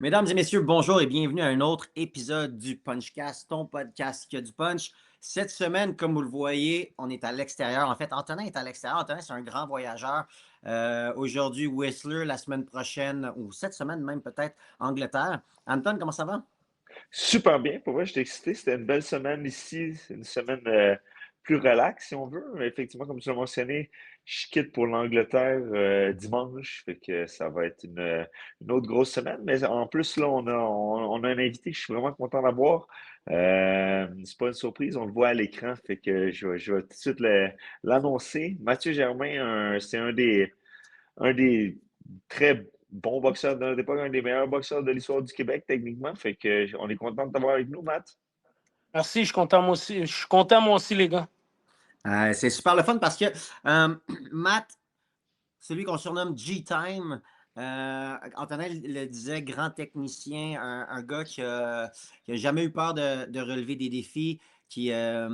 Mesdames et messieurs, bonjour et bienvenue à un autre épisode du Punchcast, ton podcast qui a du punch. Cette semaine, comme vous le voyez, on est à l'extérieur. En fait, Antonin est à l'extérieur. Antonin, c'est un grand voyageur. Aujourd'hui, Whistler, la semaine prochaine, ou cette semaine même peut-être, Angleterre. Anton, comment ça va? Super bien, pour vrai, j'étais excité. C'était une belle semaine ici. C'est une semaine plus relax, si on veut. Mais effectivement, comme tu l'as mentionné, je quitte pour l'Angleterre dimanche. Fait que ça va être une autre grosse semaine. Mais en plus, là, on a un invité que je suis vraiment content d'avoir. C'est pas une surprise, on le voit à l'écran. Fait que je vais tout de suite l'annoncer. Mathieu Germain, c'est un des très bons boxeurs de notre époque, un des meilleurs boxeurs de l'histoire du Québec, techniquement. Fait que on est content de t'avoir avec nous, Matt. Merci, je suis content moi aussi. Je suis content moi aussi, les gars. C'est super le fun parce que Matt, celui qu'on surnomme G-Time. Antonin le disait, grand technicien, un gars qui a jamais eu peur de relever des défis, qui a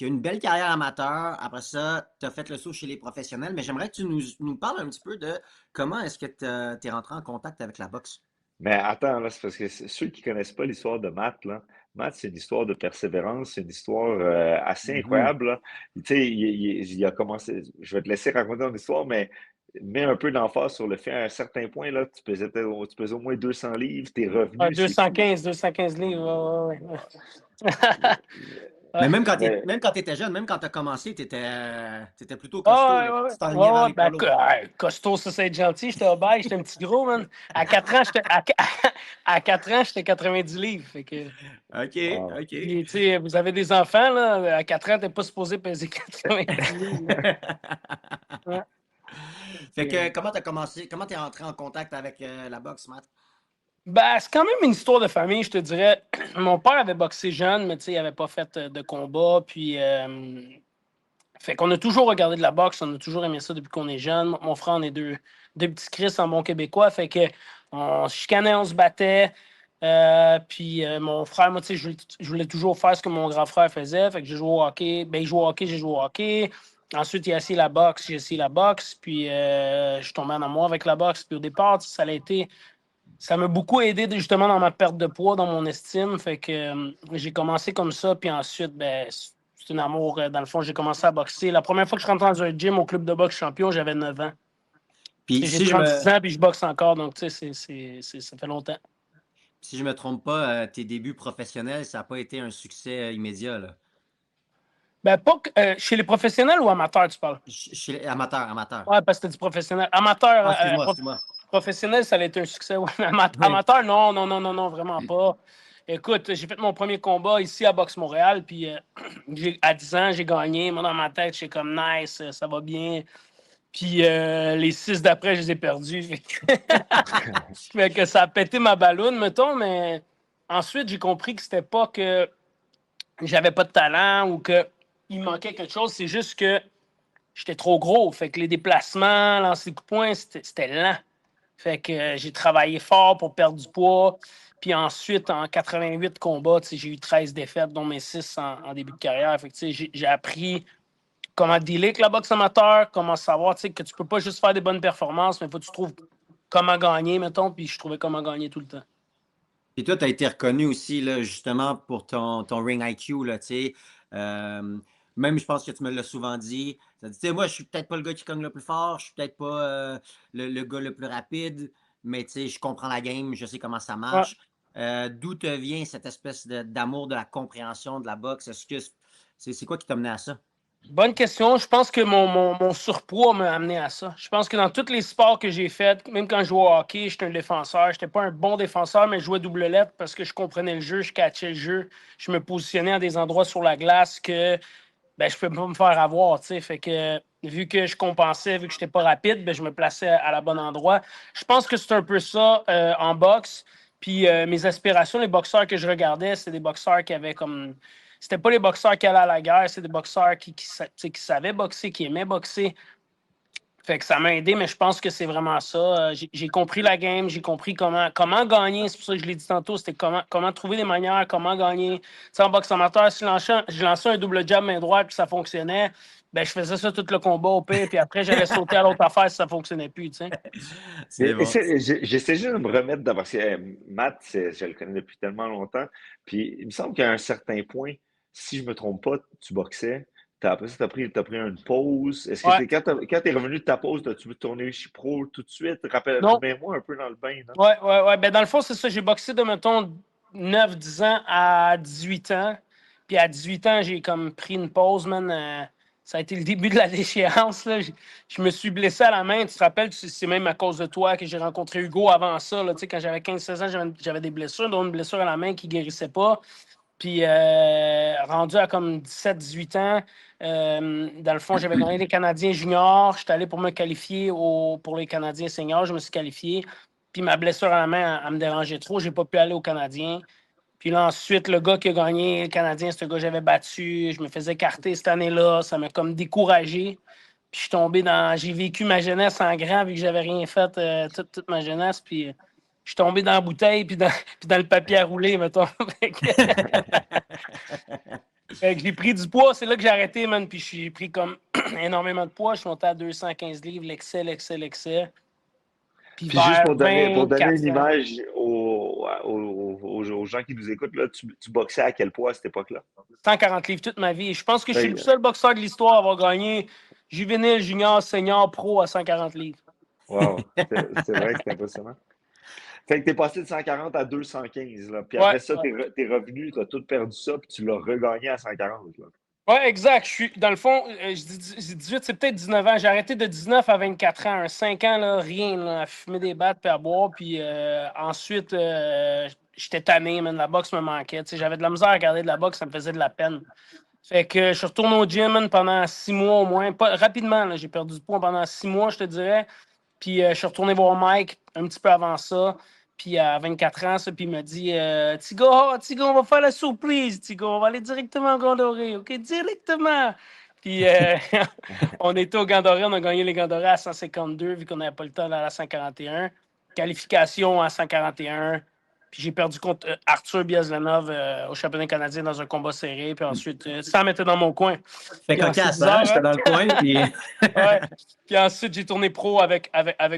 une belle carrière amateur. Après ça, tu as fait le saut chez les professionnels, mais j'aimerais que tu nous parles un petit peu de comment est-ce que tu es rentré en contact avec la boxe. Mais attends, là, c'est parce que ceux qui connaissent pas l'histoire de Matt, là, Matt, c'est une histoire de persévérance, c'est une histoire assez Mhm. incroyable, là. Tu sais, il a commencé, je vais te laisser raconter ton histoire, mais mets un peu d'emphase sur le fait, à un certain point, là, tu pesais au moins 200 livres, tes Ouais, revenus, c'est fou. 215 livres. Ouais, ouais, Mais ouais. Mais même quand tu étais jeune, même quand tu as commencé, tu étais plutôt costaud, Ouais, là. ouais, Tu t'enlignais ouais, vers ouais. les Ben, polos. costaud, ça, c'est être gentil. J'étais obèse, j'étais un petit gros, man. À 4 ans, à 4 ans, j'étais 90 livres. Fait que, OK, wow. OK. puis, tu sais, vous avez des enfants, là. À 4 ans, t'es pas supposé peser 90 livres, là. Ouais. Fait que Fait comment tu as commencé, comment tu es rentré en contact avec la boxe, Matt? Ben, c'est quand même une histoire de famille, je te dirais. Mon père avait boxé jeune, mais tu sais, il n'avait pas fait de combat. Puis, fait qu'on a toujours regardé de la boxe, on a toujours aimé ça depuis qu'on est jeune. Mon frère, on est deux petits Chris en bon québécois. Fait que on se chicanait, on se battait. Puis mon frère, moi, tu sais, je voulais toujours faire ce que mon grand frère faisait. Fait que j'ai joué au hockey. Ben, il jouait au hockey, j'ai joué au hockey. Ensuite, il a essayé la boxe, j'ai essayé la boxe. Puis je suis tombé en amour avec la boxe. Puis au départ, tu sais, ça m'a beaucoup aidé justement dans ma perte de poids, dans mon estime. Fait que j'ai commencé comme ça, puis ensuite, ben, c'est un amour. Dans le fond, j'ai commencé à boxer. La première fois que je suis rentré dans un gym au club de boxe champion, j'avais 9 ans. Puis Tu sais, j'ai 36 ans, puis je boxe encore, donc tu sais, ça fait longtemps. si je me trompe pas, tes débuts professionnels, ça n'a pas été un succès immédiat, là. Ben, pas chez les professionnels ou amateurs, tu parles? Chez amateur, amateur. Ouais, parce que c'était du professionnel. Amateur, Ah, excuse-moi, excuse-moi. professionnel, ça a été un succès. Ouais. Oui. Amateur, non, non, non, non, non, vraiment pas. Écoute, j'ai fait mon premier combat ici à Boxe Montréal, puis à 10 ans, j'ai gagné. Moi, dans ma tête, j'étais comme nice, ça va bien. Puis les 6 d'après, je les ai perdus. Fait que ça a pété ma balloune, mettons, mais ensuite, j'ai compris que c'était pas que j'avais pas de talent ou qu'il me manquait quelque chose, c'est juste que j'étais trop gros. Fait que les déplacements, lancer des coups de poing, c'était lent. Fait que j'ai travaillé fort pour perdre du poids. Puis ensuite, en 88 combats, j'ai eu 13 défaites, dont mes 6 en début de carrière. Fait que j'ai appris comment dealer avec la boxe amateur, comment savoir que tu peux pas juste faire des bonnes performances, mais il faut que tu trouves comment gagner, mettons. Puis je trouvais comment gagner tout le temps. Puis toi, tu as été reconnu aussi, là, justement, pour ton ring IQ, là, tu sais. Euh, Même, je pense que tu me l'as souvent dit. Tu as dit, tu sais, moi, je suis peut-être pas le gars qui cogne le plus fort, je suis peut-être pas le gars le plus rapide, mais tu sais, je comprends la game, je sais comment ça Ouais. marche. D'où te vient cette espèce d'amour de la compréhension de la boxe? Est-ce que c'est quoi qui t'a mené à ça? Bonne question. Je pense que mon surpoids m'a amené à ça. Je pense que dans tous les sports que j'ai faits, même quand je jouais au hockey, j'étais un défenseur. Je n'étais pas un bon défenseur, mais je jouais double lettre parce que je comprenais le jeu, je catchais le jeu. Je me positionnais à des endroits sur la glace que ben, je ne pouvais pas me faire avoir. T'sais. Fait que vu que je compensais, vu que je n'étais pas rapide, ben, je me plaçais à la bonne endroit. Je pense que c'est un peu ça en boxe. Puis mes aspirations, les boxeurs que je regardais, c'est des boxeurs qui avaient comme. C'était pas les boxeurs qui allaient à la guerre, c'est des boxeurs qui savaient boxer, qui aimaient boxer. Fait que ça m'a aidé, mais je pense que c'est vraiment ça. J'ai compris la game, j'ai compris comment gagner. C'est pour ça que je l'ai dit tantôt, c'était comment trouver des manières, comment gagner. Tu sais, en boxe amateur, si je lançais un double jab main droite puis ça fonctionnait, Ben, je faisais ça tout le combat au pire, puis après, j'allais sauter à l'autre affaire si ça fonctionnait plus, tu sais. C'est bon. J'essaie juste de me remettre parce que Matt, je le connais depuis tellement longtemps. Puis il me semble qu'à un certain point, si je me trompe pas, tu boxais. Après ça, t'as pris une pause. Est-ce que Ouais. quand t'es revenu de ta pause, as-tu veux tourner chez Pro tout de suite? Non. Remets-moi un peu dans le bain, non? Ouais. Ben, dans le fond, c'est ça. J'ai boxé de, mettons, 9-10 ans à 18 ans. Puis à 18 ans, j'ai comme pris une pause, man. Ça a été le début de la déchéance, là. Je me suis blessé à la main. Tu te rappelles, c'est même à cause de toi que j'ai rencontré Hugo avant ça, là. Tu sais, quand j'avais 15-16 ans, j'avais des blessures, dont une blessure à la main qui guérissait pas. Puis rendu à comme 17-18 ans, dans le fond, j'avais gagné les Canadiens juniors. J'étais allé pour me qualifier pour les Canadiens seniors. Je me suis qualifié. Puis ma blessure à la main, elle me dérangeait trop. J'ai pas pu aller aux Canadiens. Puis là, ensuite, le gars qui a gagné le Canadien, c'est un gars que j'avais battu. Je me faisais écarter cette année-là. Ça m'a comme découragé. Puis je suis tombé dans. J'ai vécu ma jeunesse en grand vu que j'avais rien fait toute ma jeunesse. Puis je suis tombé dans la bouteille puis dans le papier à rouler, mettons. Fait que j'ai pris du poids, c'est là que j'ai arrêté, man. Puis j'ai pris comme énormément de poids. Je suis monté à 215 livres, l'excès. Puis Puis juste vers pour donner 24 une ans. image aux gens qui nous écoutent, là, tu boxais à quel poids à cette époque-là? 140 livres toute ma vie. Je pense que je suis le Fait seul boxeur de l'histoire à avoir gagné juvénile, junior, senior, pro à 140 livres. wow, c'est vrai que c'est impressionnant. Fait que t'es passé de 140 à 215, là. Puis Ouais, après ça, t'es revenu, t'as tout perdu ça, puis tu l'as regagné à 140, là. ouais, exact. Dans le fond, je dis 18, c'est peut-être 19 ans. J'ai arrêté de 19 à 24 ans. Un 5 ans, là, rien, là, à fumer des battes puis à boire. Puis ensuite, j'étais tanné, man. La boxe me manquait. Tu sais, j'avais de la misère à regarder de la boxe, ça me faisait de la peine. Fait que je suis retourné au gym, man, pendant 6 mois au moins. Pas, rapidement, là, j'ai perdu du poids pendant 6 mois, je te dirais. Puis je suis retourné voir Mike un petit peu avant ça. Puis à 24 ans, ça, puis il m'a dit Tigo, on va faire la surprise, Tigo, on va aller directement au Grand Doré, OK? Directement! Puis on était au Grand Doré, on a gagné les Grands Dorés à 152, vu qu'on n'avait pas le temps d'aller à 141. Qualification à 141. Puis j'ai perdu contre Arthur Biazlanov au championnat canadien dans un combat serré. Puis ensuite, ça mettait dans mon coin. Fait Puis ensuite, cocasse, hein? J'étais dans le coin, puis... ouais. Puis ensuite, j'ai tourné pro avec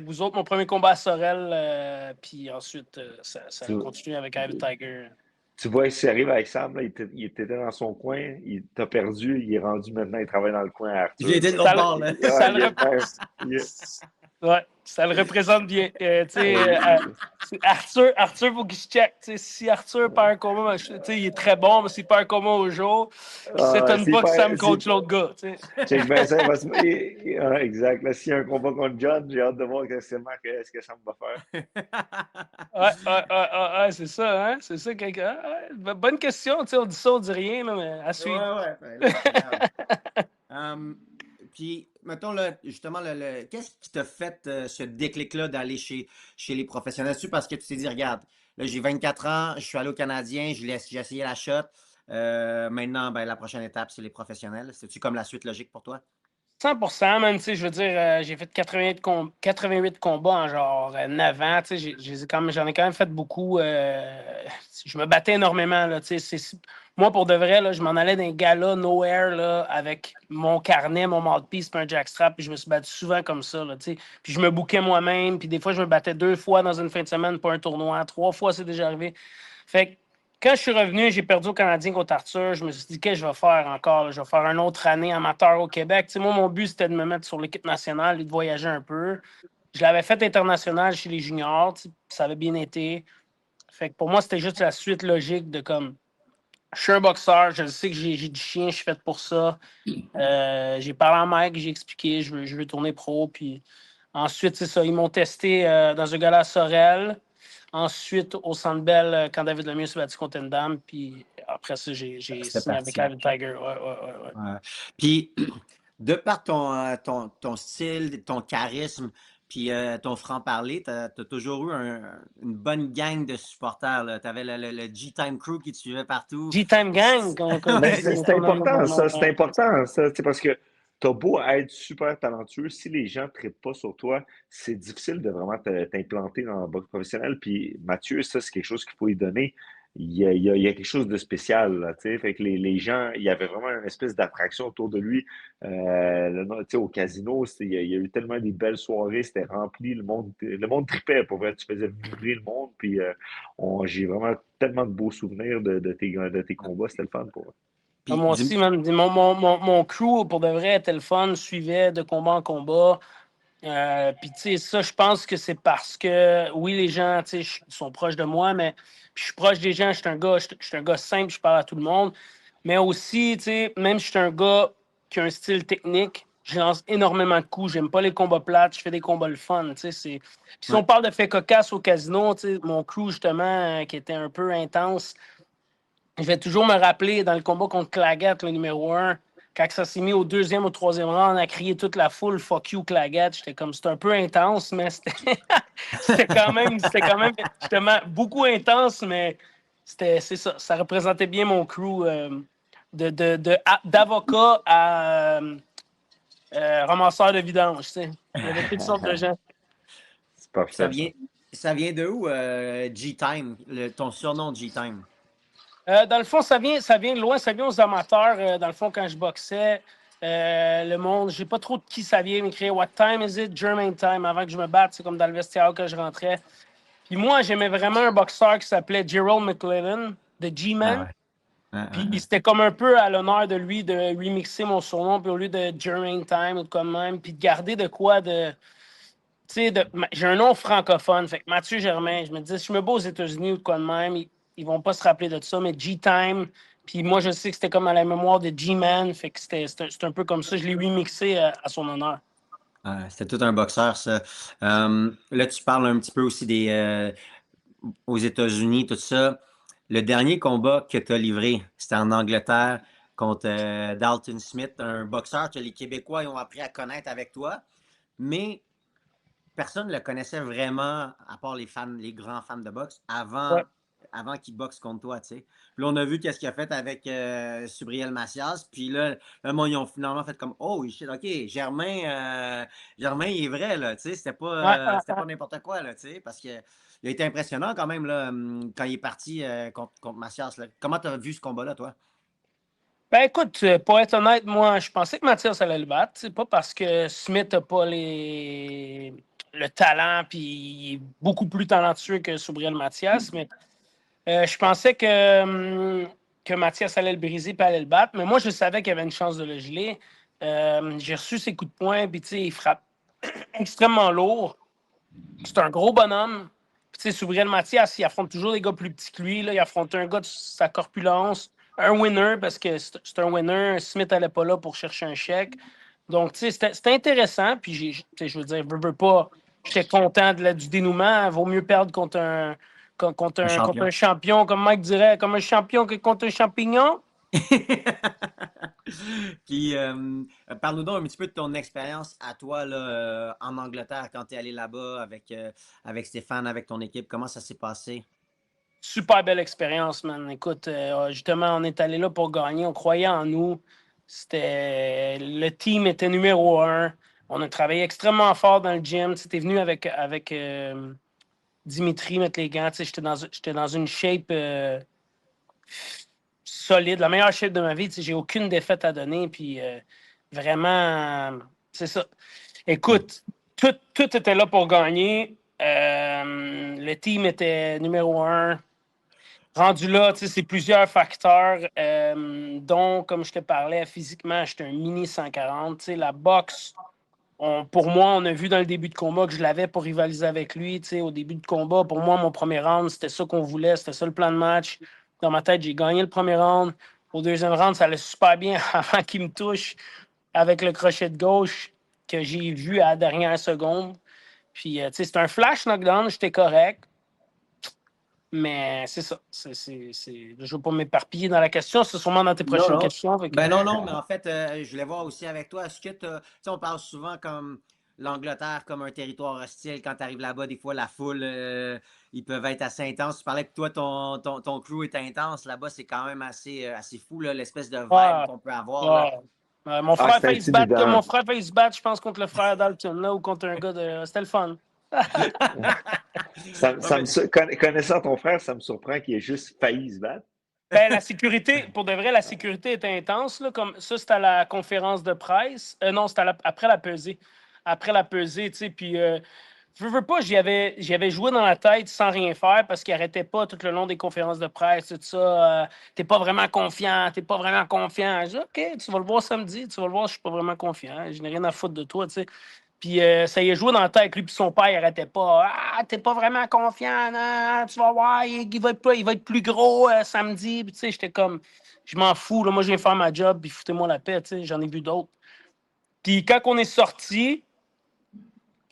vous autres. Mon premier combat à Sorel. Puis ensuite, ça Tu, a continué avec Ivan Tiger. tu vois, s'il arrive avec Sam, là, il était dans son coin, il t'a perdu, il est rendu maintenant, il travaille dans le coin à J'ai Arthur. été de Ça, l'autre bord, là. ça, Ouais, ouais, ça le représente bien. Arthur, faut qu'il se check. Si Arthur perd un combat, il est très bon, mais s'il perd un combat au jour, il s'étonne pas que Sam coach l'autre gars. Check bien ça, il va se... exact. Là, s'il y a un combat contre John, j'ai hâte de voir ce que Sam va faire. Ouais, c'est ça, hein? C'est ça. Bonne question, on dit ça, on dit rien, là, mais à suivre. Ouais. Ben, là, regarde. Puis, mettons, là, justement, qu'est-ce qui t'a fait ce déclic-là d'aller chez les professionnels? C'est parce que tu t'es dit, regarde, là, j'ai 24 ans, je suis allé au Canadien, j'ai essayé la shot. Maintenant, ben, la prochaine étape, c'est les professionnels. C'est-tu comme la suite logique pour toi? 100%, man, tu sais, je veux dire, j'ai fait 88 combats en genre 9 ans, tu sais, j'en ai quand même fait beaucoup. Je me battais énormément, là, tu sais. Moi, pour de vrai, là, je m'en allais d'un gala nowhere, là, avec mon carnet, mon mouthpiece, puis un jackstrap, puis je me suis battu souvent comme ça, là, tu sais. Puis je me bouquais moi-même, puis des fois, je me battais 2 fois dans une fin de semaine pour un tournoi, 3 fois, c'est déjà arrivé. Fait que quand je suis revenu, j'ai perdu au Canadien contre Arthur. Je me suis dit, qu'est-ce que je vais faire encore? Là? Je vais faire une autre année amateur au Québec. Tu sais, moi, mon but, c'était de me mettre sur l'équipe nationale et de voyager un peu. Je l'avais fait international chez les juniors. Tu sais, ça avait bien été. Fait que pour moi, c'était juste la suite logique de comme, je suis un boxeur, je sais que j'ai du chien, je suis fait pour ça. J'ai parlé à Mike, j'ai expliqué, je veux tourner pro. Puis ensuite, c'est ça, ils m'ont testé dans un gala à Sorel. Ensuite, au Centre Bell, quand David Lemieux s'est battu contre une dame, puis après ça, j'ai C'était signé avec parti. Ivan Tiger. Ouais. Ouais. Puis, de par ton style, ton charisme, puis ton franc-parler, tu as toujours eu une bonne gang de supporters. Tu avais le G-Time Crew qui te suivait partout. G-Time Gang, comme Mais disait c'est ton ami important, Bono. ça. C'est important, ça. Tu sais, parce que t'as beau être super talentueux, si les gens ne trippent pas sur toi, c'est difficile de vraiment t'implanter dans le boxe professionnel. Puis Mathieu, ça, c'est quelque chose qu'il faut lui donner. il y a quelque chose de spécial, là, tu sais. Fait que les gens, il y avait vraiment une espèce d'attraction autour de lui. Tu sais, au casino, il y a eu tellement des belles soirées, c'était rempli, le monde tripait, pour vrai. Tu faisais vibrer le monde, puis j'ai vraiment tellement de beaux souvenirs de tes combats, c'était le fun pour moi. Ah, Puis, moi aussi, man, mon crew, pour de vrai, était le fun, suivait de combat en combat. Puis, tu sais, ça, je pense que c'est parce que, oui, les gens, tu sais, sont proches de moi, mais puis je suis proche des gens, je suis un gars simple, je parle à tout le monde. Mais aussi, tu sais, même si je suis un gars qui a un style technique, je lance énormément de coups. J'aime pas les combats plates, je fais des combats le fun, tu sais. Puis si ouais. on parle de faits cocasses au casino, tu sais, mon crew, justement, qui était un peu intense, je vais toujours me rappeler dans le combat contre Claggett, le numéro 1, quand ça s'est mis au deuxième ou troisième round, on a crié toute la foule Fuck you, Claggett. J'étais comme, c'était un peu intense, mais c'était c'était quand même justement beaucoup intense, mais c'est ça. Ça représentait bien mon crew d'avocat à ramasseur de vidange. Tu sais. Il y avait toutes sortes de gens. C'est Ça parfait, ça. vient, ça vient de où, G-Time, ton surnom G-Time? Dans le fond, ça vient de loin, ça vient aux amateurs. Dans le fond, quand je boxais, le monde, je sais pas trop de qui ça vient m'écrire What time is it? German time. Avant que je me batte, c'est comme dans le vestiaire que je rentrais. Puis moi, j'aimais vraiment un boxeur qui s'appelait Gerald McClellan, de Ah G-Man. ouais. Puis c'était comme un peu à l'honneur de lui de remixer mon surnom, puis au lieu de German time ou de comme même, puis de garder de quoi de. Tu sais, j'ai un nom francophone, fait que Mathieu Germain, je me disais, si je me bats aux États-Unis ou de quoi de même, ils vont pas se rappeler de ça, mais G-Time, puis moi, je sais que c'était comme à la mémoire de G-Man, fait que c'était un peu comme ça, je l'ai remixé à son honneur. C'était tout un boxeur, ça. Là, tu parles un petit peu aussi aux États-Unis, tout ça. Le dernier combat que tu as livré, c'était en Angleterre contre Dalton Smith, un boxeur que les Québécois ils ont appris à connaître avec toi, mais personne ne le connaissait vraiment, à part les fans, les grands fans de boxe, Ouais. avant qu'il boxe contre toi, tu sais. Puis là, on a vu qu'est-ce qu'il a fait avec Subriel Macias. Puis là, ils ont finalement fait comme, oh, shit, OK, Germain, il est vrai, là, tu sais. Ouais, C'était pas n'importe quoi, là, tu sais, parce que il a été impressionnant quand même, là, quand il est parti contre Macias, là. Comment tu as vu ce combat-là, toi? Ben écoute, pour être honnête, moi, je pensais que Mathias allait le battre. C'est pas parce que Smith n'a pas le talent, puis il est beaucoup plus talentueux que Subriel Mathias, mais je pensais que Mathias allait le briser et allait le battre, mais moi, je savais qu'il y avait une chance de le geler. J'ai reçu ses coups de poing, puis tu sais, il frappe extrêmement lourd. C'est un gros bonhomme. Puis tu sais, Subriel Mathias, il affronte toujours des gars plus petits que lui. Là. Il affronte un gars de sa corpulence, un winner, parce que c'est un winner. Smith n'allait pas là pour chercher un chèque. Donc, tu sais, c'était intéressant. Puis, je veux dire, veux pas, j'étais content du dénouement. Vaut mieux perdre Un contre un champion. champion, comme Mike dirait, comme un champion que contre un champignon. Puis, parle-nous donc un petit peu de ton expérience à toi là, en Angleterre quand tu es allé là-bas avec Stéphane, avec ton équipe. Comment ça s'est passé? Super belle expérience, man. Écoute, justement, on est allé là pour gagner. On croyait en nous. Le team était numéro un. On a travaillé extrêmement fort dans le gym. Tu es venu avec Dimitri mettre les gants. Tu sais, j'étais dans une shape solide, la meilleure shape de ma vie. Tu sais, j'ai aucune défaite à donner. Puis vraiment, c'est ça. Écoute, tout était là pour gagner. Le team était numéro un. Rendu là, tu sais, c'est plusieurs facteurs, dont, comme je te parlais, physiquement, j'étais un mini 140. Tu sais, la boxe, pour moi, on a vu dans le début de combat que je l'avais pour rivaliser avec lui. Tu sais, au début de combat, pour moi, mon premier round, c'était ça qu'on voulait, c'était ça le plan de match. Dans ma tête, j'ai gagné le premier round. Au deuxième round, ça allait super bien avant qu'il me touche avec le crochet de gauche que j'ai vu à la dernière seconde. Puis, tu sais, c'est un flash knockdown, j'étais correct. Mais c'est ça. Je ne veux pas m'éparpiller dans la question. C'est sûrement dans tes Non, prochaines non. questions. Ben non, non, mais en fait, je voulais voir aussi avec toi, est-ce que tu sais, on parle souvent comme l'Angleterre comme un territoire hostile. Quand tu arrives là-bas, des fois, la foule, ils peuvent être assez intenses. Tu parlais que toi, ton crew est intense. Là-bas, c'est quand même assez fou, là, l'espèce de vibe Ouais, qu'on peut avoir, là. ouais. Mon Ah, frère c'est fait se battre, intimidant. je pense, contre le frère Dalton, là, ou contre un gars de. C'était le fun. Ouais, mais Connaissant ton frère, ça me surprend qu'il ait juste failli se battre. Ben, la sécurité, pour de vrai, la sécurité était intense. Là, comme ça, c'était à la conférence de presse. Non, c'était après la pesée. Après la pesée, tu sais, puis veux pas, j'y avais joué dans la tête sans rien faire parce qu'il arrêtait pas tout le long des conférences de presse, tout ça. T'es pas vraiment confiant, t'es pas vraiment confiant. Je dis, OK, tu vas le voir samedi, tu vas le voir, je suis pas vraiment confiant. Je n'ai rien à foutre de toi, tu sais. Puis ça y est joué dans la tête, lui puis son père, il arrêtait pas. Ah, t'es pas vraiment confiant, non, tu vas voir, il va être plus gros samedi. Puis tu sais, j'étais comme, je m'en fous, là, moi je viens faire ma job, puis foutez-moi la paix, tu sais, j'en ai vu d'autres. Puis quand on est sorti,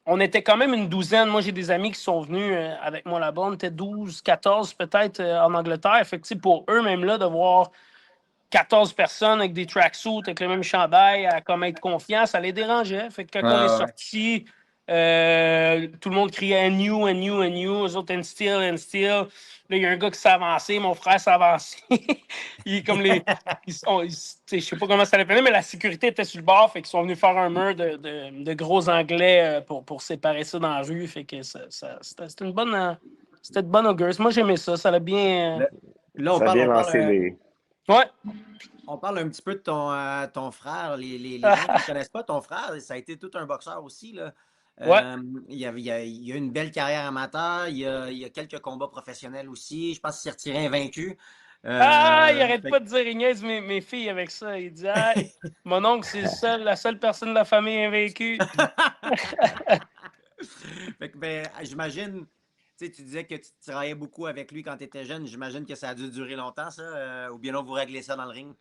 on était quand même une douzaine. Moi, j'ai des amis qui sont venus avec moi là-bas. On était 12, 14 peut-être en Angleterre. Fait que, tu sais, pour eux, même là, de voir 14 personnes avec des tracksuits, avec le même chandail, à comme être confiant, ça les dérangeait. Fait que quand on est ouais. sorti, tout le monde criait "And you, and you, and you", eux autres "And still, and still". Là, il y a un gars qui s'est avancé, mon frère s'est avancé. Il est comme les. Je sais pas comment ça l'appelait, mais la sécurité était sur le bord, fait qu'ils sont venus faire un mur de gros anglais pour séparer ça dans la rue. Fait que c'était une bonne. C'était de bonne augure. Moi, j'aimais ça. Ça l'a bien. Là, là, Ça a bien lancé les. Ouais. on parle un petit peu de ton frère. Les gens qui ne connaissent pas ton frère, ça a été tout un boxeur aussi, là. Ouais. Il a une belle carrière amateur, il a quelques combats professionnels aussi. Je pense qu'il s'est retiré invaincu. Il arrête pas de dire, il niaise mes filles avec ça. Il dit, mon oncle, c'est la seule personne de la famille invaincue. Fait que, ben, j'imagine, tu sais, tu disais que tu travaillais beaucoup avec lui quand tu étais jeune. J'imagine que ça a dû durer longtemps, ça, ou bien non, vous réglez ça dans le ring.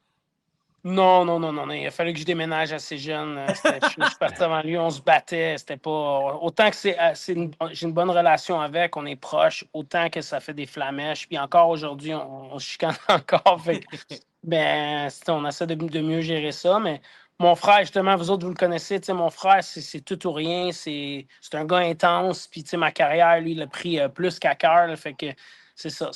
Non, non, non, non, non. Il a fallu que je déménage assez jeune. Je suis parti avant lui, on se battait. C'était pas. Autant que j'ai une bonne relation avec, on est proches, autant que ça fait des flamèches. Puis encore aujourd'hui, on se chicane encore. Fait que, ben, on essaie de mieux gérer ça. Mais mon frère, justement, vous autres, vous le connaissez, tu sais, mon frère, c'est tout ou rien. C'est un gars intense. Puis, tu sais, ma carrière, lui, il a pris plus qu'à cœur. Là. Fait que c'est ça.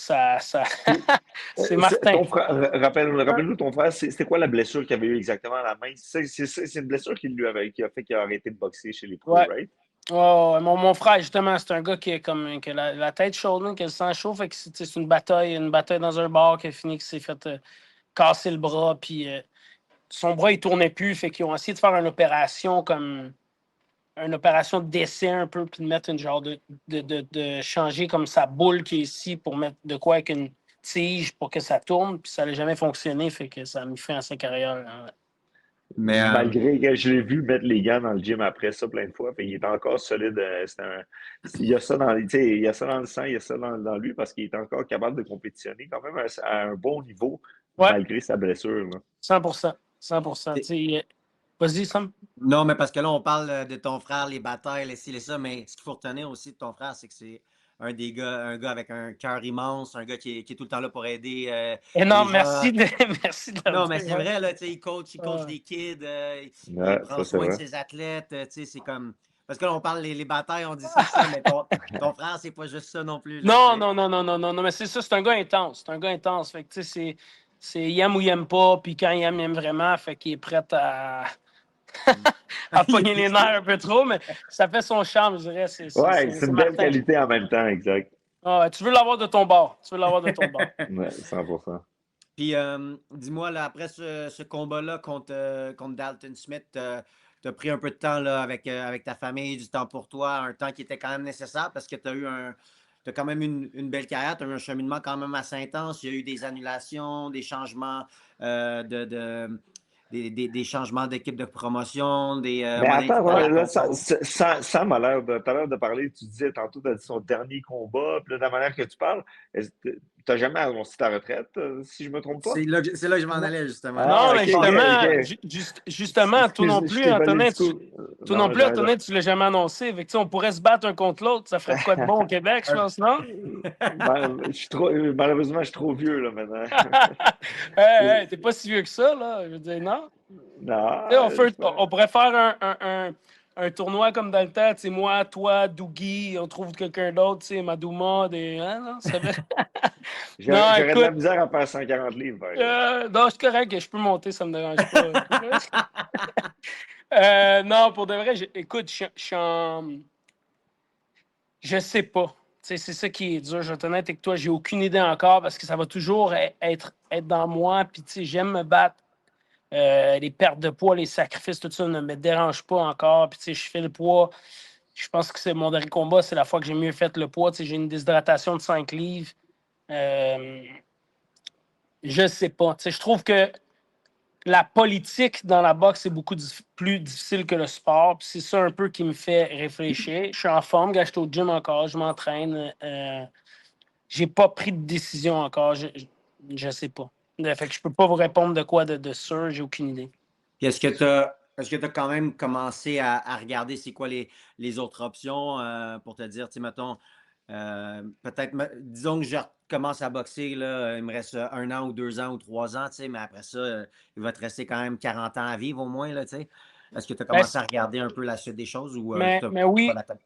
C'est Martin. Ton frère, rappelle-nous ton frère, c'était quoi la blessure qu'il avait eu exactement à la main? C'est une blessure qui a fait qu'il a arrêté de boxer chez les pros, Ouais. right? Oh, mon frère, justement, c'est un gars qui a la tête chaude, là, qui a le sang chaud. Fait que c'est une bataille dans un bar qui a fini, qui s'est fait casser le bras. Puis son bras, il tournait plus. Fait qu'ils ont essayé de faire une opération d'essai un peu, puis de mettre une genre de changer comme sa boule qui est ici pour mettre de quoi avec une tige pour que ça tourne. Puis ça n'a jamais fonctionné. Fait que ça a mis fin à sa carrière. Hein. Mais Malgré que je l'ai vu mettre les gants dans le gym après ça plein de fois, puis il est encore solide. Il y a ça dans, tu sais, il y a ça dans le sang, il y a ça dans lui parce qu'il est encore capable de compétitionner quand même à un bon niveau Ouais, malgré sa blessure. Là. 100%. 100%. Vas-y, Sam. non, mais parce que là, on parle de ton frère, les batailles, les ci, les ça, mais ce qu'il faut retenir aussi de ton frère, c'est que c'est un gars avec un cœur immense, un gars qui est tout le temps là pour aider les Énorme, gens. merci de le Non, mais c'est dire. vrai, là, tu sais, il coach Ouais. des kids, il Ouais, prend ça c'est soin de vrai. ses athlètes, tu sais, c'est comme. Parce que là, on parle les batailles, on dit ci, ça, mais ton frère, c'est pas juste ça non plus, là, tu Non, sais. non, non, non, non, non, non, mais c'est ça, c'est un gars intense. C'est un gars intense. Fait que, tu sais, il aime ou il aime pas, puis quand il aime vraiment, fait qu'il est prêt à pogner les nerfs un peu trop, mais ça fait son charme, je dirais. Ouais, c'est C'est une belle Martin. qualité en même temps, exact. Ouais, tu veux l'avoir de ton bord. Tu veux l'avoir de ton bord. Ouais, 100%. Puis, dis-moi, là, après ce combat-là contre Dalton Smith, tu as pris un peu de temps là, avec ta famille, du temps pour toi, un temps qui était quand même nécessaire parce que tu as quand même une belle carrière, tu as eu un cheminement quand même assez intense. Il y a eu des annulations, des changements des changements d'équipe de promotion, à un Mais moment donné, tu attends, étais allé à là, ton compte. Sam a l'air de parler, tu disais tantôt, tu as dit son dernier combat, puis là, de la manière que tu parles, tu n'as jamais annoncé ta retraite, si je me trompe pas? C'est là que je m'en Non, allais, justement. non, Ah, mais ok, ok, justement, ok. justement, toi non Je plus, t'ai volé le Antonin, coup. toi non Non, plus, Antonin, tu l'as jamais annoncé. Fait que, tu sais, on pourrait se battre un contre l'autre. Ça ferait de quoi de bon au Québec, je pense, non? Malheureusement, je suis trop vieux, là, maintenant. Hey, hey, t'es pas si vieux que ça, là. Je veux dire, non? Tu sais, Non, on pourrait faire un tournoi comme dans le temps. Tu sais, moi, toi, Dougie, on trouve quelqu'un d'autre, tu sais, Madouma, des. Hein, non, ça fait... Non, j'aurais de la écoute, misère à faire 140 livres, par exemple. non, c'est correct, je peux monter, ça me dérange pas. Non, pour de vrai, écoute, je suis en. Je sais pas. C'est ça qui est dur. Je vais être honnête avec toi, j'ai aucune idée encore parce que ça va toujours être dans moi. Puis, j'aime me battre. Les pertes de poids, les sacrifices, tout ça ne me dérange pas encore. Puis, je fais le poids. Je pense que c'est mon dernier combat. C'est la fois que j'ai mieux fait le poids. J'ai une déshydratation de 5 livres. Je sais pas. Je trouve que la politique dans la boxe est beaucoup plus difficile que le sport. Puis c'est ça un peu qui me fait réfléchir. Je suis en forme, je suis au gym encore, je m'entraîne. J'ai pas pris de décision encore. Je sais pas. Fait que je peux pas vous répondre de quoi de sûr, j'ai aucune idée. Puis est-ce que tu as quand même commencé à regarder c'est quoi les autres options pour te dire, tu sais, mettons, peut-être, disons que je commence à boxer, là, il me reste 1 an ou 2 ans ou 3 ans, tu sais, mais après ça, il va te rester quand même 40 ans à vivre au moins, là, tu sais. Est-ce que tu as commencé à regarder un peu la suite des choses ou mais tu oui, pas la tête?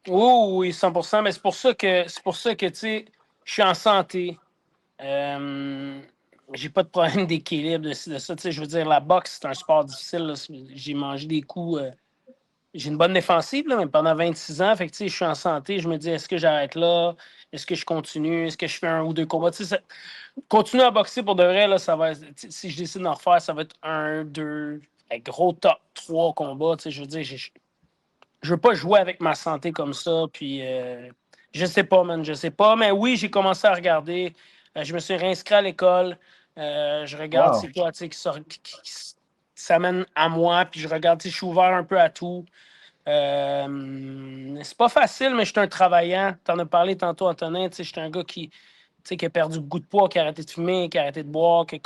oui, 100%. Mais c'est pour ça que tu sais, je suis en santé. J'ai pas de problème d'équilibre de ça. Tu sais, je veux dire, la boxe, c'est un sport difficile. Là. J'ai mangé des coups. J'ai une bonne défensive, là, mais pendant 26 ans, fait que, je suis en santé. Je me dis, est-ce que j'arrête là? Est-ce que je continue? Est-ce que je fais 1 ou 2 combats? Continuer à boxer pour de vrai, là, ça va être, si je décide d'en refaire, ça va être 1, 2, un gros top 3 combats. Je veux dire, je veux pas jouer avec ma santé comme ça. Puis, je sais pas, man, je sais pas. Mais oui, j'ai commencé à regarder. Je me suis réinscrit à l'école. Je regarde Wow. c'est quoi qui s'amène à moi. Puis je regarde, je suis ouvert un peu à tout. C'est pas facile, mais je suis un travaillant. Tu en as parlé tantôt, Antonin. Je suis un gars qui a perdu beaucoup de poids, qui a arrêté de fumer, qui a arrêté de boire. Puis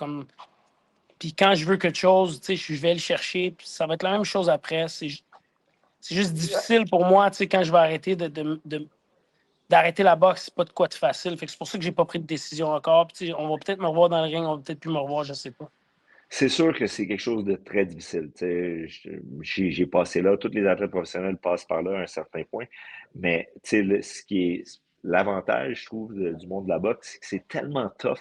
quand je veux quelque chose, je vais le chercher. Puis ça va être la même chose après. C'est juste difficile pour moi, quand je vais arrêter d'arrêter la boxe, c'est pas de quoi de facile. Fait que c'est pour ça que j'ai pas pris de décision encore. Puis, on va peut-être me revoir dans le ring, on va peut-être plus me revoir, je sais pas. C'est sûr que c'est quelque chose de très difficile. J'ai passé là, tous les athlètes professionnels passent par là à un certain point, mais ce qui est l'avantage, je trouve, du monde de la boxe, c'est que c'est tellement tough,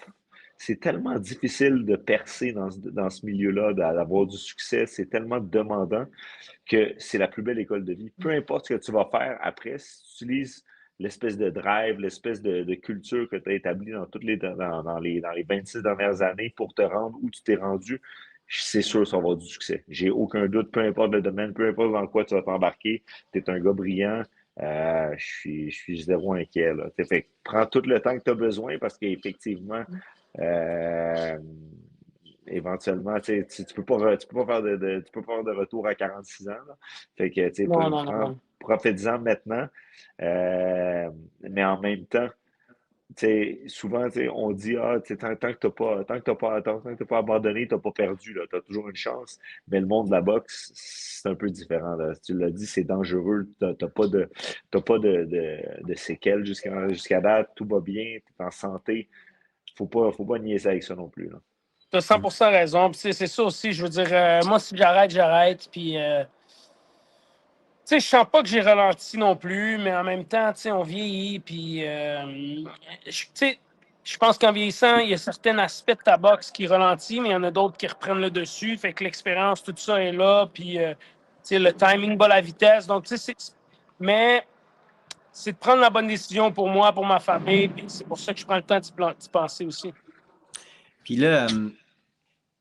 c'est tellement difficile de percer dans ce milieu-là, d'avoir du succès, c'est tellement demandant que c'est la plus belle école de vie. Peu importe ce que tu vas faire après, si tu utilises l'espèce de drive, l'espèce de culture que tu as établie dans les 26 dernières années pour te rendre où tu t'es rendu, c'est sûr que ça va avoir du succès. J'ai aucun doute, peu importe le domaine, peu importe dans quoi tu vas t'embarquer, tu es un gars brillant. Je suis zéro inquiet. Là. Fait, prends tout le temps que tu as besoin parce qu'effectivement, euh, éventuellement, tu peux pas, tu peux pas faire tu peux pas faire de retour à 46 ans. Là. Fait que, Non, non, non. profite-en maintenant. Mais en même temps, souvent, on dit, tant que t'as pas abandonné, t'as pas perdu, là, t'as toujours une chance. Mais le monde de la boxe, c'est un peu différent, là. Tu l'as dit, c'est dangereux. T'as pas de séquelles jusqu'à date. Tout va bien, t'es en santé. Faut pas nier ça avec ça non plus, là. Tu as 100% raison. Puis, c'est ça aussi. Je veux dire, moi, si j'arrête, j'arrête. Puis, je sens pas que j'ai ralenti non plus, mais en même temps, on vieillit. Puis, je pense qu'en vieillissant, il y a certains aspects de ta boxe qui ralentissent, mais il y en a d'autres qui reprennent le dessus. Fait que l'expérience, tout ça est là. Puis, le timing bat la vitesse. Donc, mais c'est de prendre la bonne décision pour moi, pour ma famille. Puis c'est pour ça que je prends le temps d'y penser aussi. Puis là, tu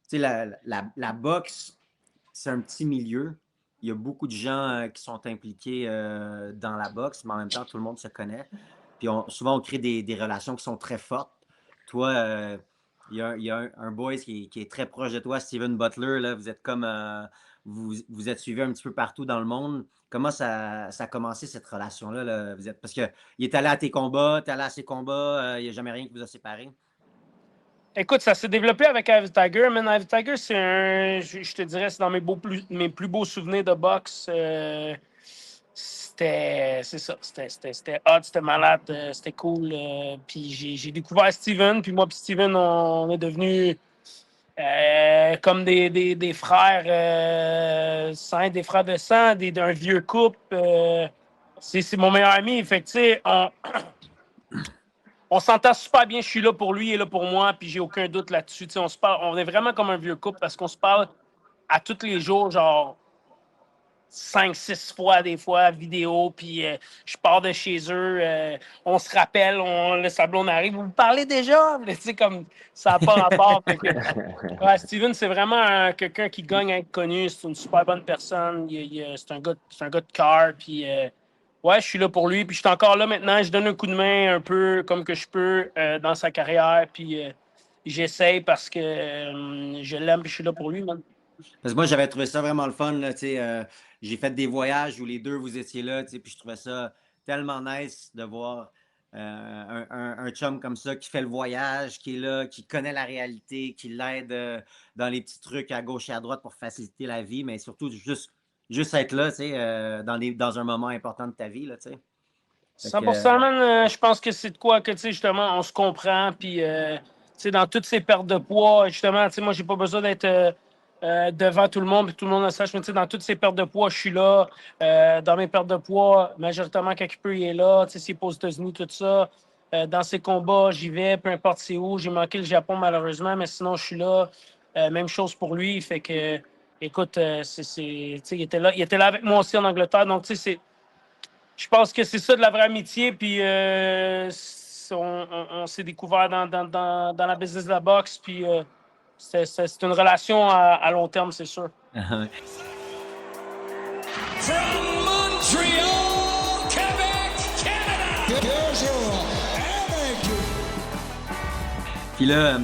sais, la boxe, c'est un petit milieu. Il y a beaucoup de gens qui sont impliqués dans la boxe, mais en même temps, tout le monde se connaît. Puis souvent, on crée des relations qui sont très fortes. Toi, il y a un boys qui est très proche de toi, Steven Butler. Là, vous êtes comme vous êtes suivi un petit peu partout dans le monde. Comment ça a commencé cette relation-là? Là? Parce qu'il est allé à tes combats, tu es allé à ses combats, il n'y a jamais rien qui vous a séparés. Écoute, ça s'est développé avec Ivy Tiger. Man, Ivy Tiger, je te dirais, c'est dans mes plus beaux souvenirs de boxe. C'est ça. C'était hot, c'était malade, c'était cool. Puis j'ai découvert Steven, puis moi et Steven, on est devenus comme des frères saints, des frères de sang, d'un vieux couple. C'est mon meilleur ami. Fait que, tu sais, on s'entend super bien. Je suis là pour lui, il est là pour moi, puis j'ai aucun doute là-dessus. Tu sais, on est vraiment comme un vieux couple parce qu'on se parle à tous les jours, genre 5-6 fois, des fois, vidéo, puis je pars de chez eux, on se rappelle, le sablon arrive, vous me parlez déjà? Tu sais, comme ça n'a pas rapport. Ouais, Steven, c'est vraiment quelqu'un qui gagne à être connu, c'est une super bonne personne, c'est un gars de cœur, puis ouais, je suis là pour lui, puis je suis encore là maintenant, je donne un coup de main un peu comme que je peux dans sa carrière, puis j'essaye parce que je l'aime, puis je suis là pour lui, man. Parce que moi, j'avais trouvé ça vraiment le fun. Là, j'ai fait des voyages où les deux, vous étiez là. Puis je trouvais ça tellement nice de voir un chum comme ça qui fait le voyage, qui est là, qui connaît la réalité, qui l'aide dans les petits trucs à gauche et à droite pour faciliter la vie, mais surtout juste être là dans un moment important de ta vie. Là, 100%, man, je pense que c'est de quoi que, tu sais, justement, on se comprend, puis, tu sais, dans toutes ces pertes de poids, justement, tu sais, moi, j'ai pas besoin d'être devant tout le monde, puis tout le monde le sache, mais tu sais, dans toutes ces pertes de poids, je suis là. Dans mes pertes de poids, majoritairement, quand il peut, il est là, tu sais, s'il est aux États-Unis, tout ça. Dans ces combats, j'y vais, peu importe c'est où. J'ai manqué le Japon, malheureusement, mais sinon, je suis là. Même chose pour lui, fait que, écoute, tu sais, il était là avec moi aussi en Angleterre, donc, tu sais, je pense que c'est ça de la vraie amitié. Puis on s'est découvert dans la business de la boxe. Puis c'est une relation à long terme, c'est sûr. From Montreal, Québec, Canada. Puis là,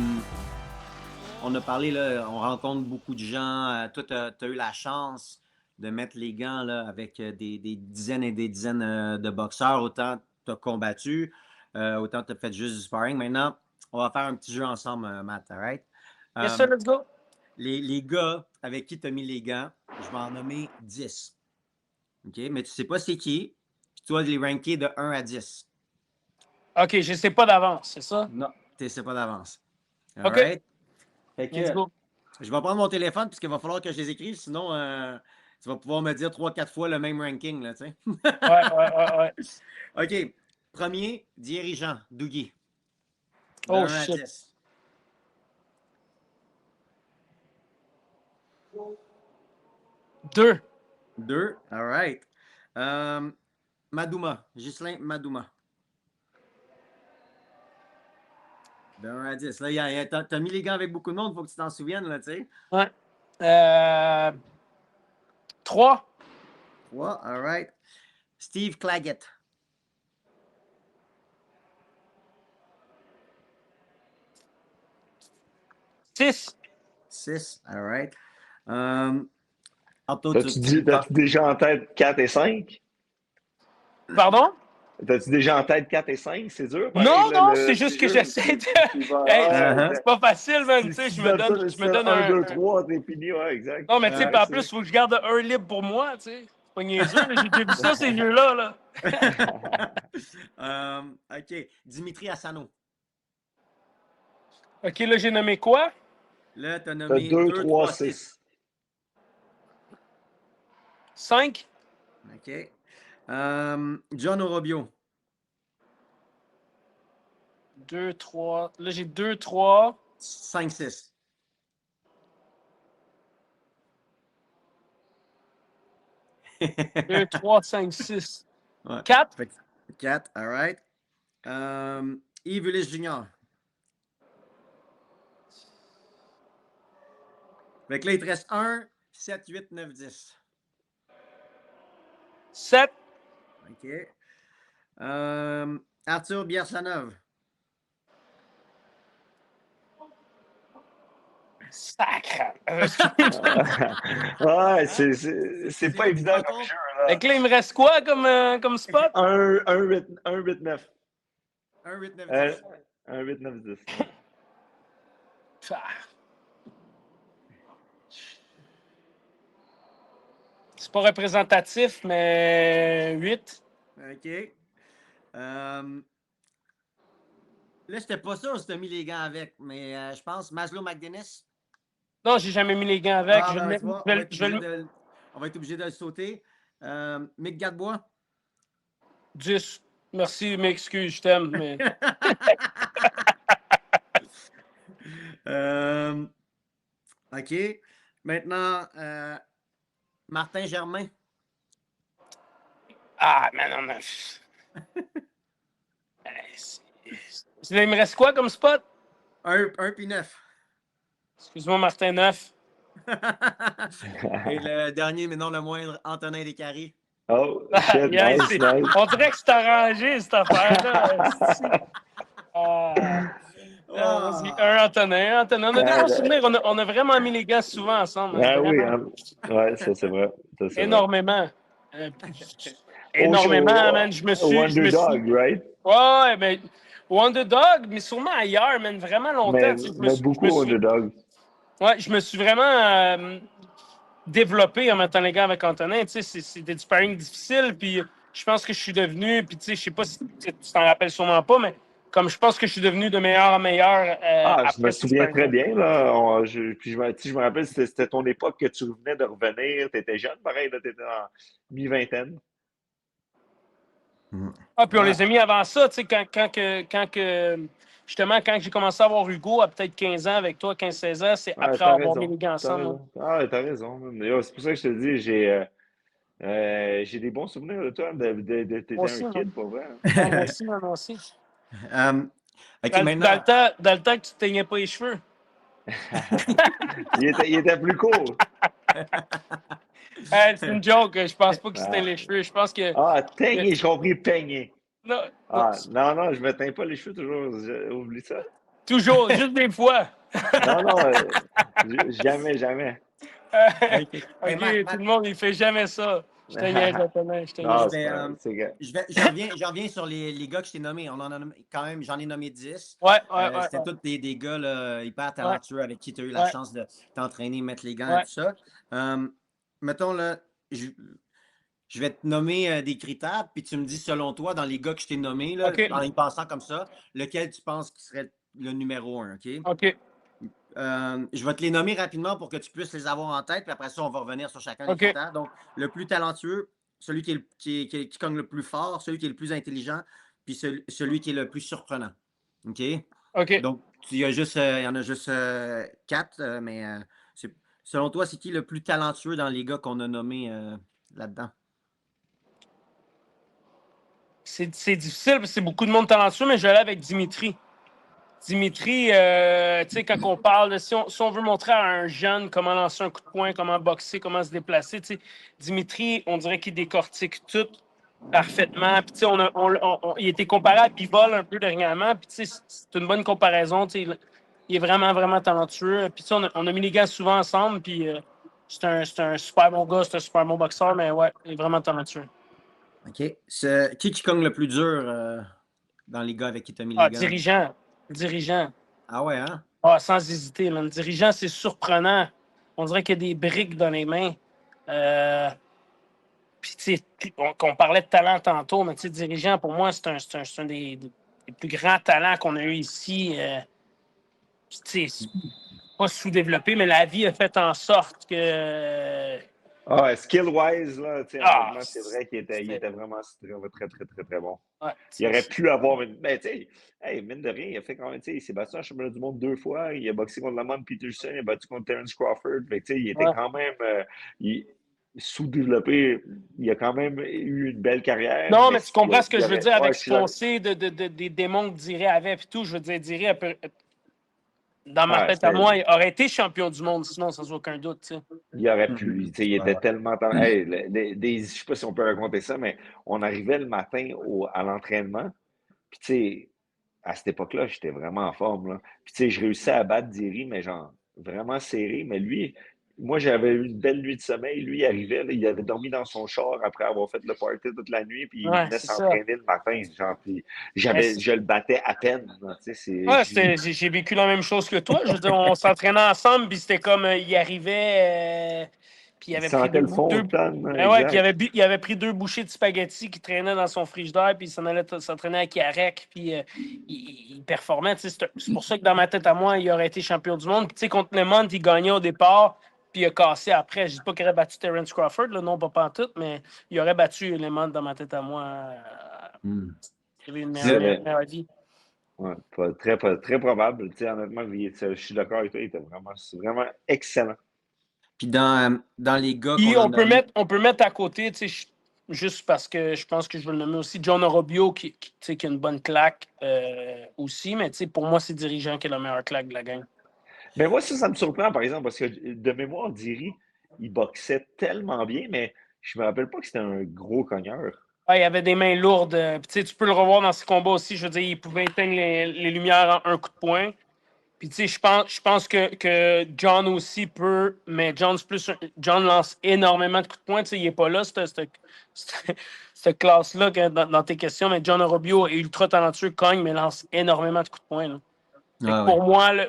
on a parlé, là, on rencontre beaucoup de gens. Toi, tu as eu la chance de mettre les gants là, avec des dizaines et des dizaines de boxeurs. Autant tu as combattu, autant tu as fait juste du sparring. Maintenant, on va faire un petit jeu ensemble, Matt, all right? Yes, sir, let's go. Les gars avec qui tu as mis les gants, je vais en nommer 10. OK? Mais tu ne sais pas c'est qui. Puis tu dois les ranker de 1 à 10. OK, je ne sais pas d'avance, c'est ça? Non, tu ne sais pas d'avance. All OK. right? Fait que, Let's go. je vais prendre mon téléphone puisqu'il va falloir que je les écrive, sinon tu vas pouvoir me dire 3-4 fois le même ranking. Là, tu sais. Ouais. OK. Premier, dirigeant, Dougie. De Oh, 1 à shit. 10. 2. 2. All right. Madouma. Ghislain Madouma. De 1 à 10. Là, t'as mis les gants avec beaucoup de monde, il faut que tu t'en souviennes, là, tu sais. Ouais. 3. 3. All right. Steve Claggett. 6. 6. All right. Arto, T'as-tu déjà en tête 4 et 5? Pardon? T'as-tu déjà en tête 4 et 5? C'est dur. Non, c'est juste que j'essaie de. Hey, c'est pas facile, man. Tu sais, je me donne 1, 2, 3, t'es fini, ouais, exact. Non, mais tu sais, en plus, il faut que je garde un libre pour moi, tu sais. C'est pas niaiseux, j'ai déjà vu ça, ces jeux-là, là. OK. Dimitri Asano. OK, là, j'ai nommé quoi? Là, tu as T'as nommé 2, 2, 3, 3, 6. 6. 5. OK. John Orobio. 2, 3. Là, j'ai 2, 3. 5, 6. Deux, 3, 5, 6. Ouais. 4. 4, all right. Yves Ulysse Junior. Fait que là, il te reste 1, 7, 8, 9, 10. 7. OK. Arthur Biarsanov. Sacre. Ouais, c'est pas évident comme jeu. Fait que là, il me reste quoi comme spot? 1, 8, 9. 1, 8, 9, 10. 1, 8, 9, 10. C'est pas représentatif, mais 8. OK. Là, j'étais pas sûr si tu as mis les gants avec, mais je pense Maslow McDennis. Non, j'ai jamais mis les gants avec. On va être obligé de le sauter. Mick Gadebois. 10. Merci, m'excuse, je t'aime. Mais... OK. Maintenant, Martin Germain. Ah, man, on a... Il me reste quoi comme spot? 1 puis 9. Excuse-moi, Martin, 9. Et le dernier, mais non le moindre, Antonin Descaries. Oh, shit, Yeah, nice, nice. on dirait que c'est arrangé, cette affaire-là. Vas-y, Antonin. On a des bons souvenirs. On a vraiment mis les gars souvent ensemble. Ah oui, Vraiment. ouais, ça c'est vrai. Ça, c'est vrai. Énormément. Au show, Énormément, man. Je me suis. Wonderdog, right? Ouais, mais Wonderdog, mais sûrement ailleurs, man. Vraiment longtemps. Mais beaucoup Wonderdog. Ouais, je me suis vraiment développé en mettant les gars avec Antonin. Tu sais, c'était du sparring difficile. Puis je pense que je suis devenu. Puis tu sais, je sais pas si tu t'en rappelles sûrement pas, mais comme je pense que je suis devenu de meilleur en meilleur. Je me souviens très bien. Là. Puis je me rappelle, c'était ton époque que tu venais de revenir. Tu étais jeune, pareil, tu étais en mi-vingtaine. Ah, puis on les a mis avant ça, tu sais, justement, quand j'ai commencé à avoir Hugo à peut-être 15 ans avec toi, 15-16 ans, c'est après avoir mis les gars ensemble. T'as raison. C'est pour ça que je te dis, j'ai des bons souvenirs de toi. T'étais un kid, pour vrai. Moi aussi. OK, maintenant... Dans le temps que tu te teignais pas les cheveux. il était plus court. C'est une joke. Je pense pas que c'était les cheveux. Je pense que... teigné, j'ai compris, peigné. Non, non, je me teins pas les cheveux toujours. Oublie ça. Toujours, juste des fois. Non, jamais. OK, tout le monde, il fait jamais ça. Je te niaise, Antonin. J'en reviens sur les gars que je t'ai nommés. On en a nommé, quand même, j'en ai nommé 10. Ouais. C'était tous des gars là, hyper talentueux avec qui tu as eu la chance de t'entraîner, mettre les gants et tout ça. Mettons, là, je vais te nommer des critères, puis tu me dis, selon toi, dans les gars que je t'ai nommés, là, en y pensant comme ça, lequel tu penses qui serait le numéro 1, OK? OK. Je vais te les nommer rapidement pour que tu puisses les avoir en tête, puis après ça, on va revenir sur chacun des critères. Donc, le plus talentueux, celui qui cogne le plus fort, celui qui est le plus intelligent, puis celui qui est le plus surprenant. OK? Donc, il y en a juste 4, mais selon toi, c'est qui le plus talentueux dans les gars qu'on a nommés là-dedans? C'est difficile parce que c'est beaucoup de monde talentueux, mais je vais aller avec Dimitri. Dimitri, tu sais, quand on parle de si on veut montrer à un jeune comment lancer un coup de poing, comment boxer, comment se déplacer, tu sais, Dimitri, on dirait qu'il décortique tout parfaitement. Puis, tu sais, il était comparé à Bivol un peu dernièrement. Puis, tu sais, c'est une bonne comparaison. Tu sais, il est vraiment, vraiment talentueux. Puis, tu sais, on a mis les gars souvent ensemble. Puis, c'est un super bon gars, c'est un super bon boxeur, mais ouais, il est vraiment talentueux. OK. Qui cogne le plus dur dans les gars avec qui tu as mis les gars? Dirigeant. Ah ouais, hein? Sans hésiter. Le dirigeant, c'est surprenant. On dirait qu'il y a des briques dans les mains. Puis, tu sais, on parlait de talent tantôt, mais tu sais, dirigeant, pour moi, c'est un des plus grands talents qu'on a eu ici. Tu sais, pas sous-développé, mais la vie a fait en sorte que... skill-wise, là, honnêtement, c'est vrai qu'il était vraiment très, très, très, très bon. Il aurait pu avoir une... Ben, tu sais, mine de rien, il a fait quand même... Il s'est battu en championnat du monde 2 fois. Il a boxé contre Lamont Peterson. Il a battu contre Terence Crawford. Fait que, il était quand même sous-développé. Il a quand même eu une belle carrière. Non, mais tu comprends ce que je veux dire avec ce qu'on sait des démons que Diré avait. Puis tout, je veux dire, Diré, dans ma tête à moi, il aurait été champion du monde, sinon, sans aucun doute. T'sais. Il aurait pu. Il était tellement... je ne sais pas si on peut raconter ça, mais on arrivait le matin à l'entraînement. Puis, tu sais, à cette époque-là, j'étais vraiment en forme. Là. Puis, tu sais, je réussissais à battre Diri, mais genre, vraiment serré. Mais lui, moi, j'avais eu une belle nuit de sommeil. Lui, il arrivait, là, il avait dormi dans son char après avoir fait le party toute la nuit, puis il venait s'entraîner le matin. Genre, puis je le battais à peine. Là, j'ai vécu la même chose que toi. Je veux dire, on s'entraînait ensemble, puis c'était comme, il arrivait... Puis il avait pris puis il avait pris 2 bouchées de spaghettis qui traînaient dans son frigidaire, puis il s'en allait s'entraîner à Kiarek, puis il performait. C'est pour ça que dans ma tête à moi, il aurait été champion du monde. Puis tu sais, contre Lemont, il gagnait au départ, puis il a cassé après. Je dis pas qu'il aurait battu Terence Crawford, là, non, pas pantoute, mais il aurait battu Lemont dans ma tête à moi. Il avait une meilleure vie. Ouais, très, très probable. Tu sais, honnêtement, je suis d'accord avec toi, il était vraiment excellent. Puis dans les gars qu'on on peut mettre à côté, tu sais, juste parce que je pense que je vais le nommer aussi. John Orobio, qui a une bonne claque aussi, mais pour moi, c'est Dirigeant qui a la meilleure claque de la gang. Mais moi, ça me surprend, par exemple, parce que de mémoire, Diri, il boxait tellement bien, mais je me rappelle pas que c'était un gros cogneur. Ah, il avait des mains lourdes. Tu peux le revoir dans ses combats aussi. Je veux dire, il pouvait éteindre les lumières en un coup de poing. Puis, je pense que John aussi peut, mais John lance énormément de coups de poing. Il n'est pas là, cette classe-là dans tes questions, mais John Orobio est ultra talentueux, cogne, mais lance énormément de coups de poing. Là.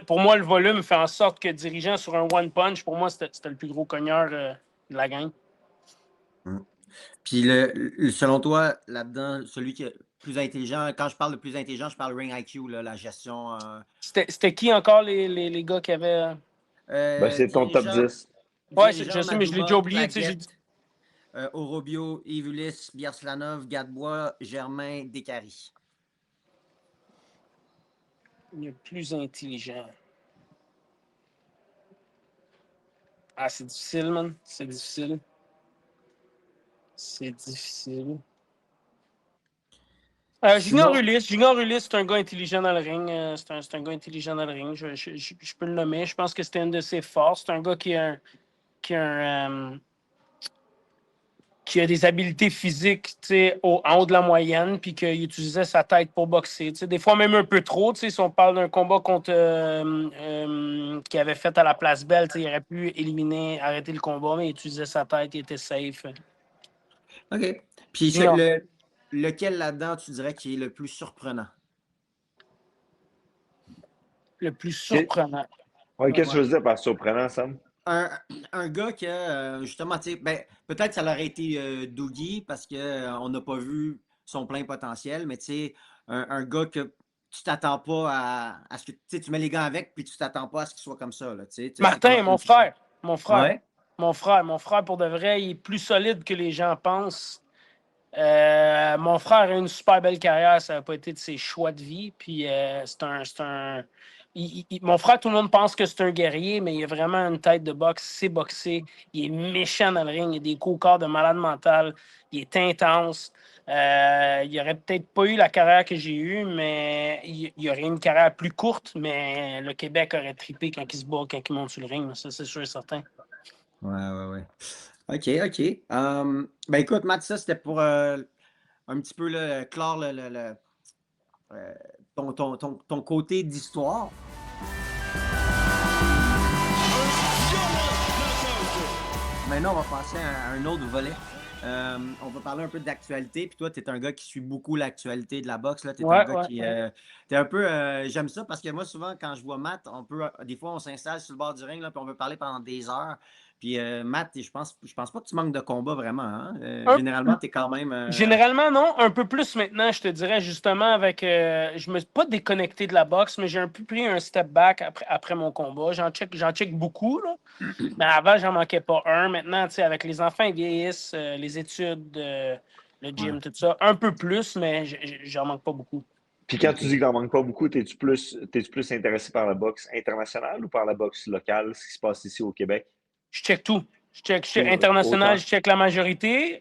Pour moi, le volume fait en sorte que Dirigeant sur un one punch, pour moi, c'était le plus gros cogneur de la gang. Puis, selon toi, là-dedans, celui qui est plus intelligent, quand je parle de plus intelligent, je parle Ring IQ, là, la gestion. C'était qui encore les gars qui avaient. C'est ton top 10. Ouais, je sais, mais je l'ai déjà oublié. Orobio, Ivulis, Biarslanov, Gadebois, Germain, Descaries. Le plus intelligent. Ah, c'est difficile, man. C'est difficile. Junior Ulysse, c'est un gars intelligent dans le ring. C'est un gars intelligent dans le ring. Je peux le nommer. Je pense que c'était une de ses forces. C'est un gars qui a des habiletés physiques en haut de la moyenne, puis qu'il utilisait sa tête pour boxer. Des fois, même un peu trop. Si on parle d'un combat contre qu'il avait fait à la Place Belle, il aurait pu arrêter le combat, mais il utilisait sa tête, il était safe. OK. Puis, lequel là-dedans, tu dirais, qui est le plus surprenant? Le plus surprenant. Qu'est-ce que tu veux dire par surprenant, Sam? Un gars que, justement, peut-être ça aurait été Dougie parce qu'on n'a pas vu son plein potentiel, mais un gars que tu t'attends pas à ce que tu mets les gants avec, puis tu t'attends pas à ce qu'il soit comme ça. Là, Martin, mon frère. Ouais. Mon frère, pour de vrai, il est plus solide que les gens pensent. Mon frère a une super belle carrière, ça n'a pas été de ses choix de vie. Puis mon frère, tout le monde pense que c'est un guerrier, mais il a vraiment une tête de boxe, c'est boxer. Il est méchant dans le ring, il a des coups au corps de malade mental, il est intense. Il aurait peut-être pas eu la carrière que j'ai eue, mais il aurait une carrière plus courte, mais le Québec aurait trippé quand il se bat, quand il monte sur le ring. Ça, c'est sûr et certain. Ouais. OK. Ben écoute, Matt, ça, c'était pour un petit peu clore ton côté d'histoire. Maintenant, on va passer à un autre volet. On va parler un peu d'actualité. Puis toi, tu es un gars qui suit beaucoup l'actualité de la boxe. Tu es un gars qui. T'es un peu. J'aime ça parce que moi, souvent, quand je vois Matt, des fois, on s'installe sur le bord du ring, là, puis on veut parler pendant des heures. Puis Matt, je pense pas que tu manques de combat vraiment. Hein? Généralement, tu es quand même. Généralement, non. Un peu plus maintenant, je te dirais, justement, avec. Je me suis pas déconnecté de la boxe, mais j'ai un peu pris un step back après mon combat. J'en check beaucoup, là. Mais avant, j'en manquais pas un. Maintenant, avec les enfants, ils vieillissent, les études, le gym, tout ça. Un peu plus, mais j'en manque pas beaucoup. Puis quand tu dis que t'en manques pas beaucoup, t'es-tu plus intéressé par la boxe internationale ou par la boxe locale, ce qui se passe ici au Québec? Je check tout. Je check international, autant. je check la majorité.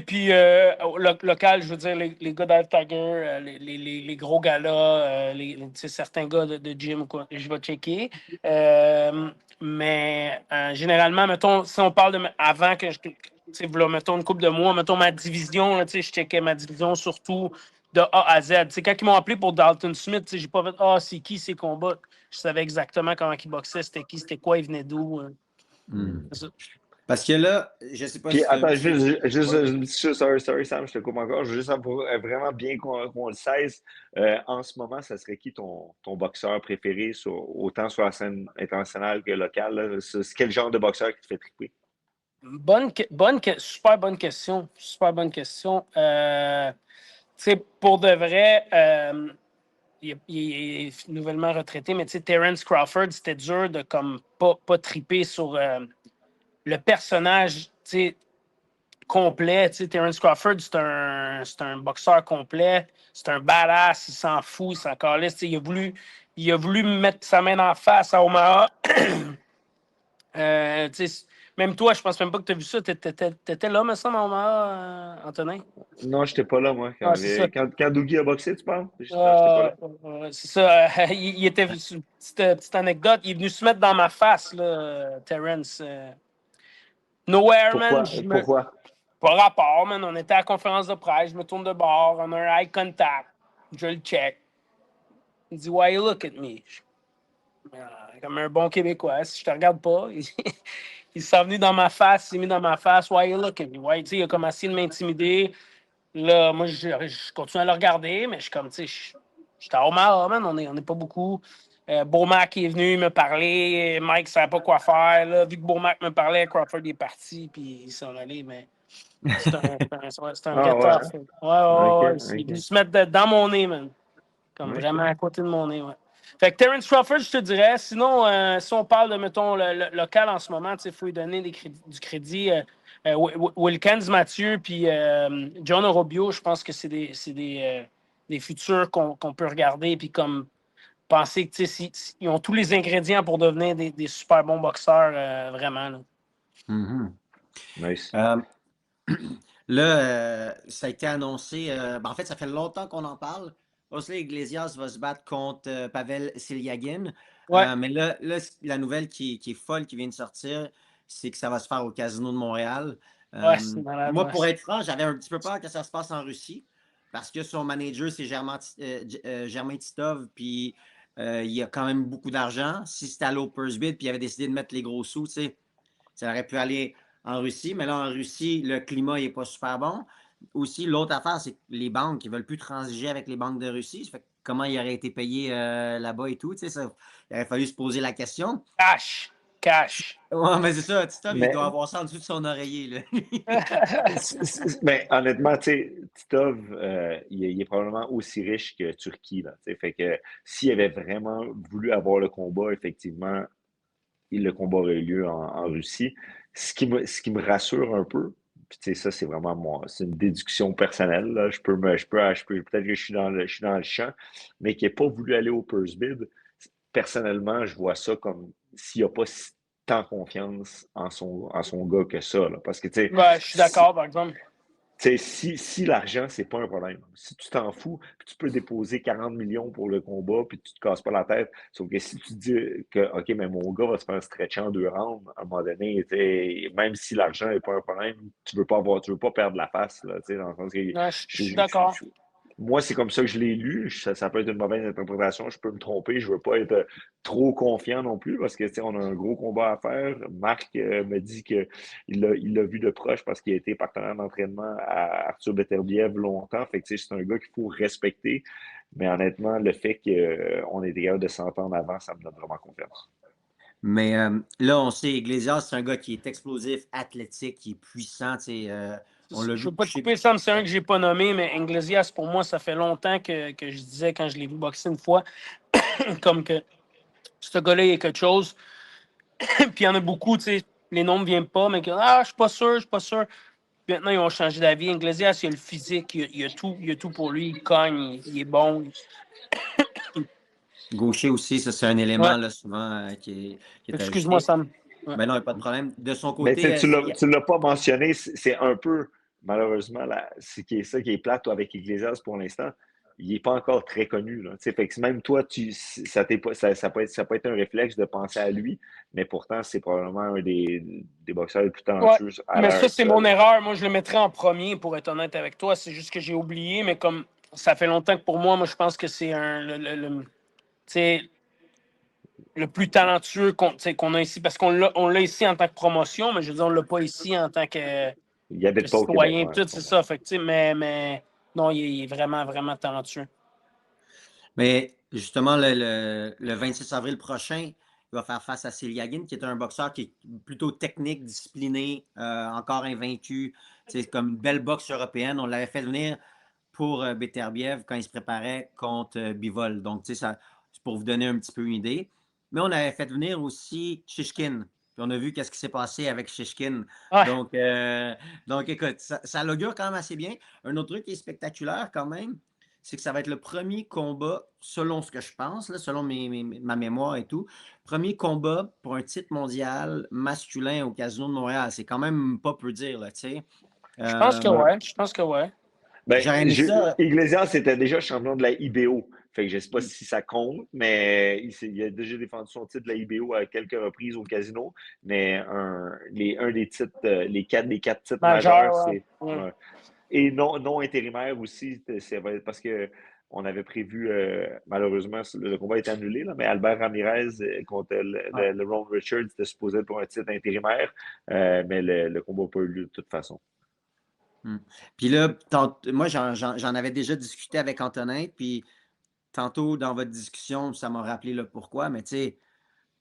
Puis local, je veux dire, les gars d'Ive Tiger, les gros gars-là, certains gars de gym, quoi, je vais checker. Mais généralement, mettons, si on parle de avant que mettons une couple de mois, mettons ma division, là, je checkais ma division surtout de A à Z. Quand ils m'ont appelé pour Dalton Smith, j'ai pas fait c'est qui ces combats. Je savais exactement comment ils boxaient, c'était qui, c'était quoi, ils venaient d'où. Parce que là, je sais pas Puis, si. attends, juste, sorry Sam, je te coupe encore. Je veux juste pour vraiment bien qu'on le saise. En ce moment, ça serait qui ton boxeur préféré, autant sur la scène internationale que locale? Là? C'est quel genre de boxeur qui te fait triper? Super bonne question. Super bonne question. Pour de vrai, il est nouvellement retraité, mais Terence Crawford, c'était dur de comme pas triper sur le personnage complet. Terence Crawford, c'est un boxeur complet, c'est un badass, il s'en fout, il s'en calisse. Il a voulu mettre sa main en face à Omaha. Mais Même toi, je pense même pas que tu as vu ça. T'étais là, me semble, Antonin? Non, j'étais pas là, moi. Ah, c'est ça. Quand Dougie a boxé, tu parles? Non, j'étais pas là. C'est ça. Il était petite anecdote. Il est venu se mettre dans ma face, là, Terrence. Nowhere, man. Pourquoi? Pas rapport, man. On était à la conférence de presse. Je me tourne de bord. On a un eye contact. Je le check. Il dit, Why you look at me? Comme un bon Québécois. Si je te regarde pas, il s'est venu dans ma face. Il s'est mis dans ma face. Why you look at me? Tu sais, il a comme essayé de m'intimider. Là, moi, je continue à le regarder, mais je suis comme, tu sais, j'étais à Omaha, man, on est pas beaucoup. Beaumac est venu me parler, Mike ne savait pas quoi faire. Là. Vu que Beaumac me parlait, Crawford est parti, puis il s'en allait, mais c'est un Ah get-off. ouais? Ouais. OK, Il est venu OK. se mettre dans mon nez, man. Comme OK. vraiment à côté de mon nez, ouais. Fait que Terrence Crawford, je te dirais. Sinon, si on parle de, mettons, le local en ce moment, il faut lui donner du crédit. Wilkins, Mathieu, puis John Orobio, je pense que c'est des futurs qu'on peut regarder, puis comme penser que ils ont tous les ingrédients pour devenir des super bons boxeurs, vraiment. Là. Mhm. Nice. Là, ça a été annoncé. En fait, ça fait longtemps qu'on en parle. Wesley Iglesias va se battre contre Pavel Selyagin. Ouais. Mais là, la nouvelle qui est folle, qui vient de sortir, c'est que ça va se faire au Casino de Montréal. Ouais, c'est malade. Moi, Ouais. pour être franc, j'avais un petit peu peur que ça se passe en Russie parce que son manager, c'est Germain Titov, puis il a quand même beaucoup d'argent. Si c'était à l'Opers Bid, puis il avait décidé de mettre les gros sous, tu sais, ça aurait pu aller en Russie, mais là, en Russie, le climat n'est pas super bon. Aussi, l'autre affaire, c'est que les banques, ils ne veulent plus transiger avec les banques de Russie. Ça fait que comment il aurait été payé là-bas et tout, tu sais, ça, il aurait fallu se poser la question. Cash. Ouais, mais c'est ça, Titov, il Mais, doit avoir ça en dessous de son oreiller, là. mais honnêtement, tu sais, Titov, il est probablement aussi riche que Turquie, là, tu sais. Fait que s'il avait vraiment voulu avoir le combat, effectivement, le combat aurait eu lieu en Russie. Ce qui me rassure un peu, puis tu sais, ça, c'est vraiment c'est une déduction personnelle, là. Peut-être que je suis dans le champ, mais qui n'a pas voulu aller au purse bid. Personnellement, je vois ça comme s'il n'a pas tant confiance en son gars que ça, là. Parce que, tu sais, Ouais, je suis d'accord, par exemple. tu sais, si l'argent, c'est pas un problème, si tu t'en fous, puis tu peux déposer 40 millions pour le combat, puis tu te casses pas la tête, sauf que si tu dis que, OK, mais mon gars va se faire stretcher en 2 rounds, à un moment donné, même si l'argent n'est pas un problème, tu veux pas perdre la face, là, tu sais, dans le sens que Ouais, je suis d'accord. moi, c'est comme ça que je l'ai lu. Ça peut être une mauvaise interprétation. Je peux me tromper. Je veux pas être trop confiant non plus parce que, tu sais, on a un gros combat à faire. Marc me dit qu'il l'a vu de proche parce qu'il a été partenaire d'entraînement à Arthur Beterbiev longtemps. Fait que, tu sais, c'est un gars qu'il faut respecter. Mais honnêtement, le fait qu'on ait des gars de 100 ans en avant, ça me donne vraiment confiance. Mais là, on sait, Iglesias, c'est un gars qui est explosif, athlétique, qui est puissant, tu sais, on l'a Je vu veux pas te coucher. couper, Sam, c'est un que j'ai pas nommé, mais Iglesias, pour moi, ça fait longtemps que je disais quand je l'ai vu boxer une fois, comme que ce gars-là, il est quelque chose. Puis il y en a beaucoup, tu sais, les noms ne viennent pas, mais que, je suis pas sûr. Puis maintenant, ils ont changé d'avis. Iglesias, il a le physique, il a tout pour lui, il cogne, il est bon. Gaucher aussi, ça, c'est un élément, Ouais. là, souvent, qui est Excuse-moi, ajouté. Sam. Ouais. Ben non, pas de problème. De son Mais côté, tu l'as pas mentionné, c'est un peu, malheureusement, ça qui est plate toi, avec Iglesias pour l'instant. Il n'est pas encore très connu. Là. Fait que même toi, ça peut être un réflexe de penser à lui, mais pourtant, c'est probablement un des boxeurs les plus talentueux à Mais l'heure ça, c'est mon actuelle. erreur. Moi, je le mettrais en premier, pour être honnête avec toi. C'est juste que j'ai oublié, mais comme ça fait longtemps que pour moi, je pense que c'est le plus talentueux qu'on a ici. Parce qu'on l'a ici en tant que promotion, mais je veux dire, on ne l'a pas ici en tant que Il n'habite pas au Québec. citoyen. Ouais, Tout, c'est ça. Fait que, mais non, il est vraiment, vraiment talentueux. Mais justement, le 26 avril prochain, il va faire face à Selyagin, qui est un boxeur qui est plutôt technique, discipliné, encore invaincu. C'est comme une belle boxe européenne. On l'avait fait venir pour Beterbiev quand il se préparait contre Bivol. Donc, tu sais, c'est pour vous donner un petit peu une idée. Mais on avait fait venir aussi Shishkin. Puis on a vu qu'est-ce qui s'est passé avec Shishkin. Ouais. Donc écoute, ça l'augure quand même assez bien. Un autre truc qui est spectaculaire quand même, c'est que ça va être le premier combat, selon ce que je pense, là, selon ma mémoire et tout, premier combat pour un titre mondial masculin au Casino de Montréal. C'est quand même pas peu dire, là, tu sais. Je pense que Ouais. ouais. Je pense que ouais. Ben, J'aurais aimé ça. Iglesias était déjà champion de la IBO. Fait que je ne sais pas Mm. si ça compte, mais il a déjà défendu son titre de la IBO à quelques reprises au casino. Mais un des titres, les quatre titres majeurs, Majeur, c'est. ouais. Ouais. Et non intérimaire aussi, parce que on avait prévu, malheureusement, le combat est annulé, là, mais Albert Ramirez contre Ouais. le Ron Richards était supposé pour un titre intérimaire, mais le combat n'a pas eu lieu de toute façon. Puis là, moi, j'en avais déjà discuté avec Antonin, puis tantôt, dans votre discussion, ça m'a rappelé le pourquoi, mais tu sais,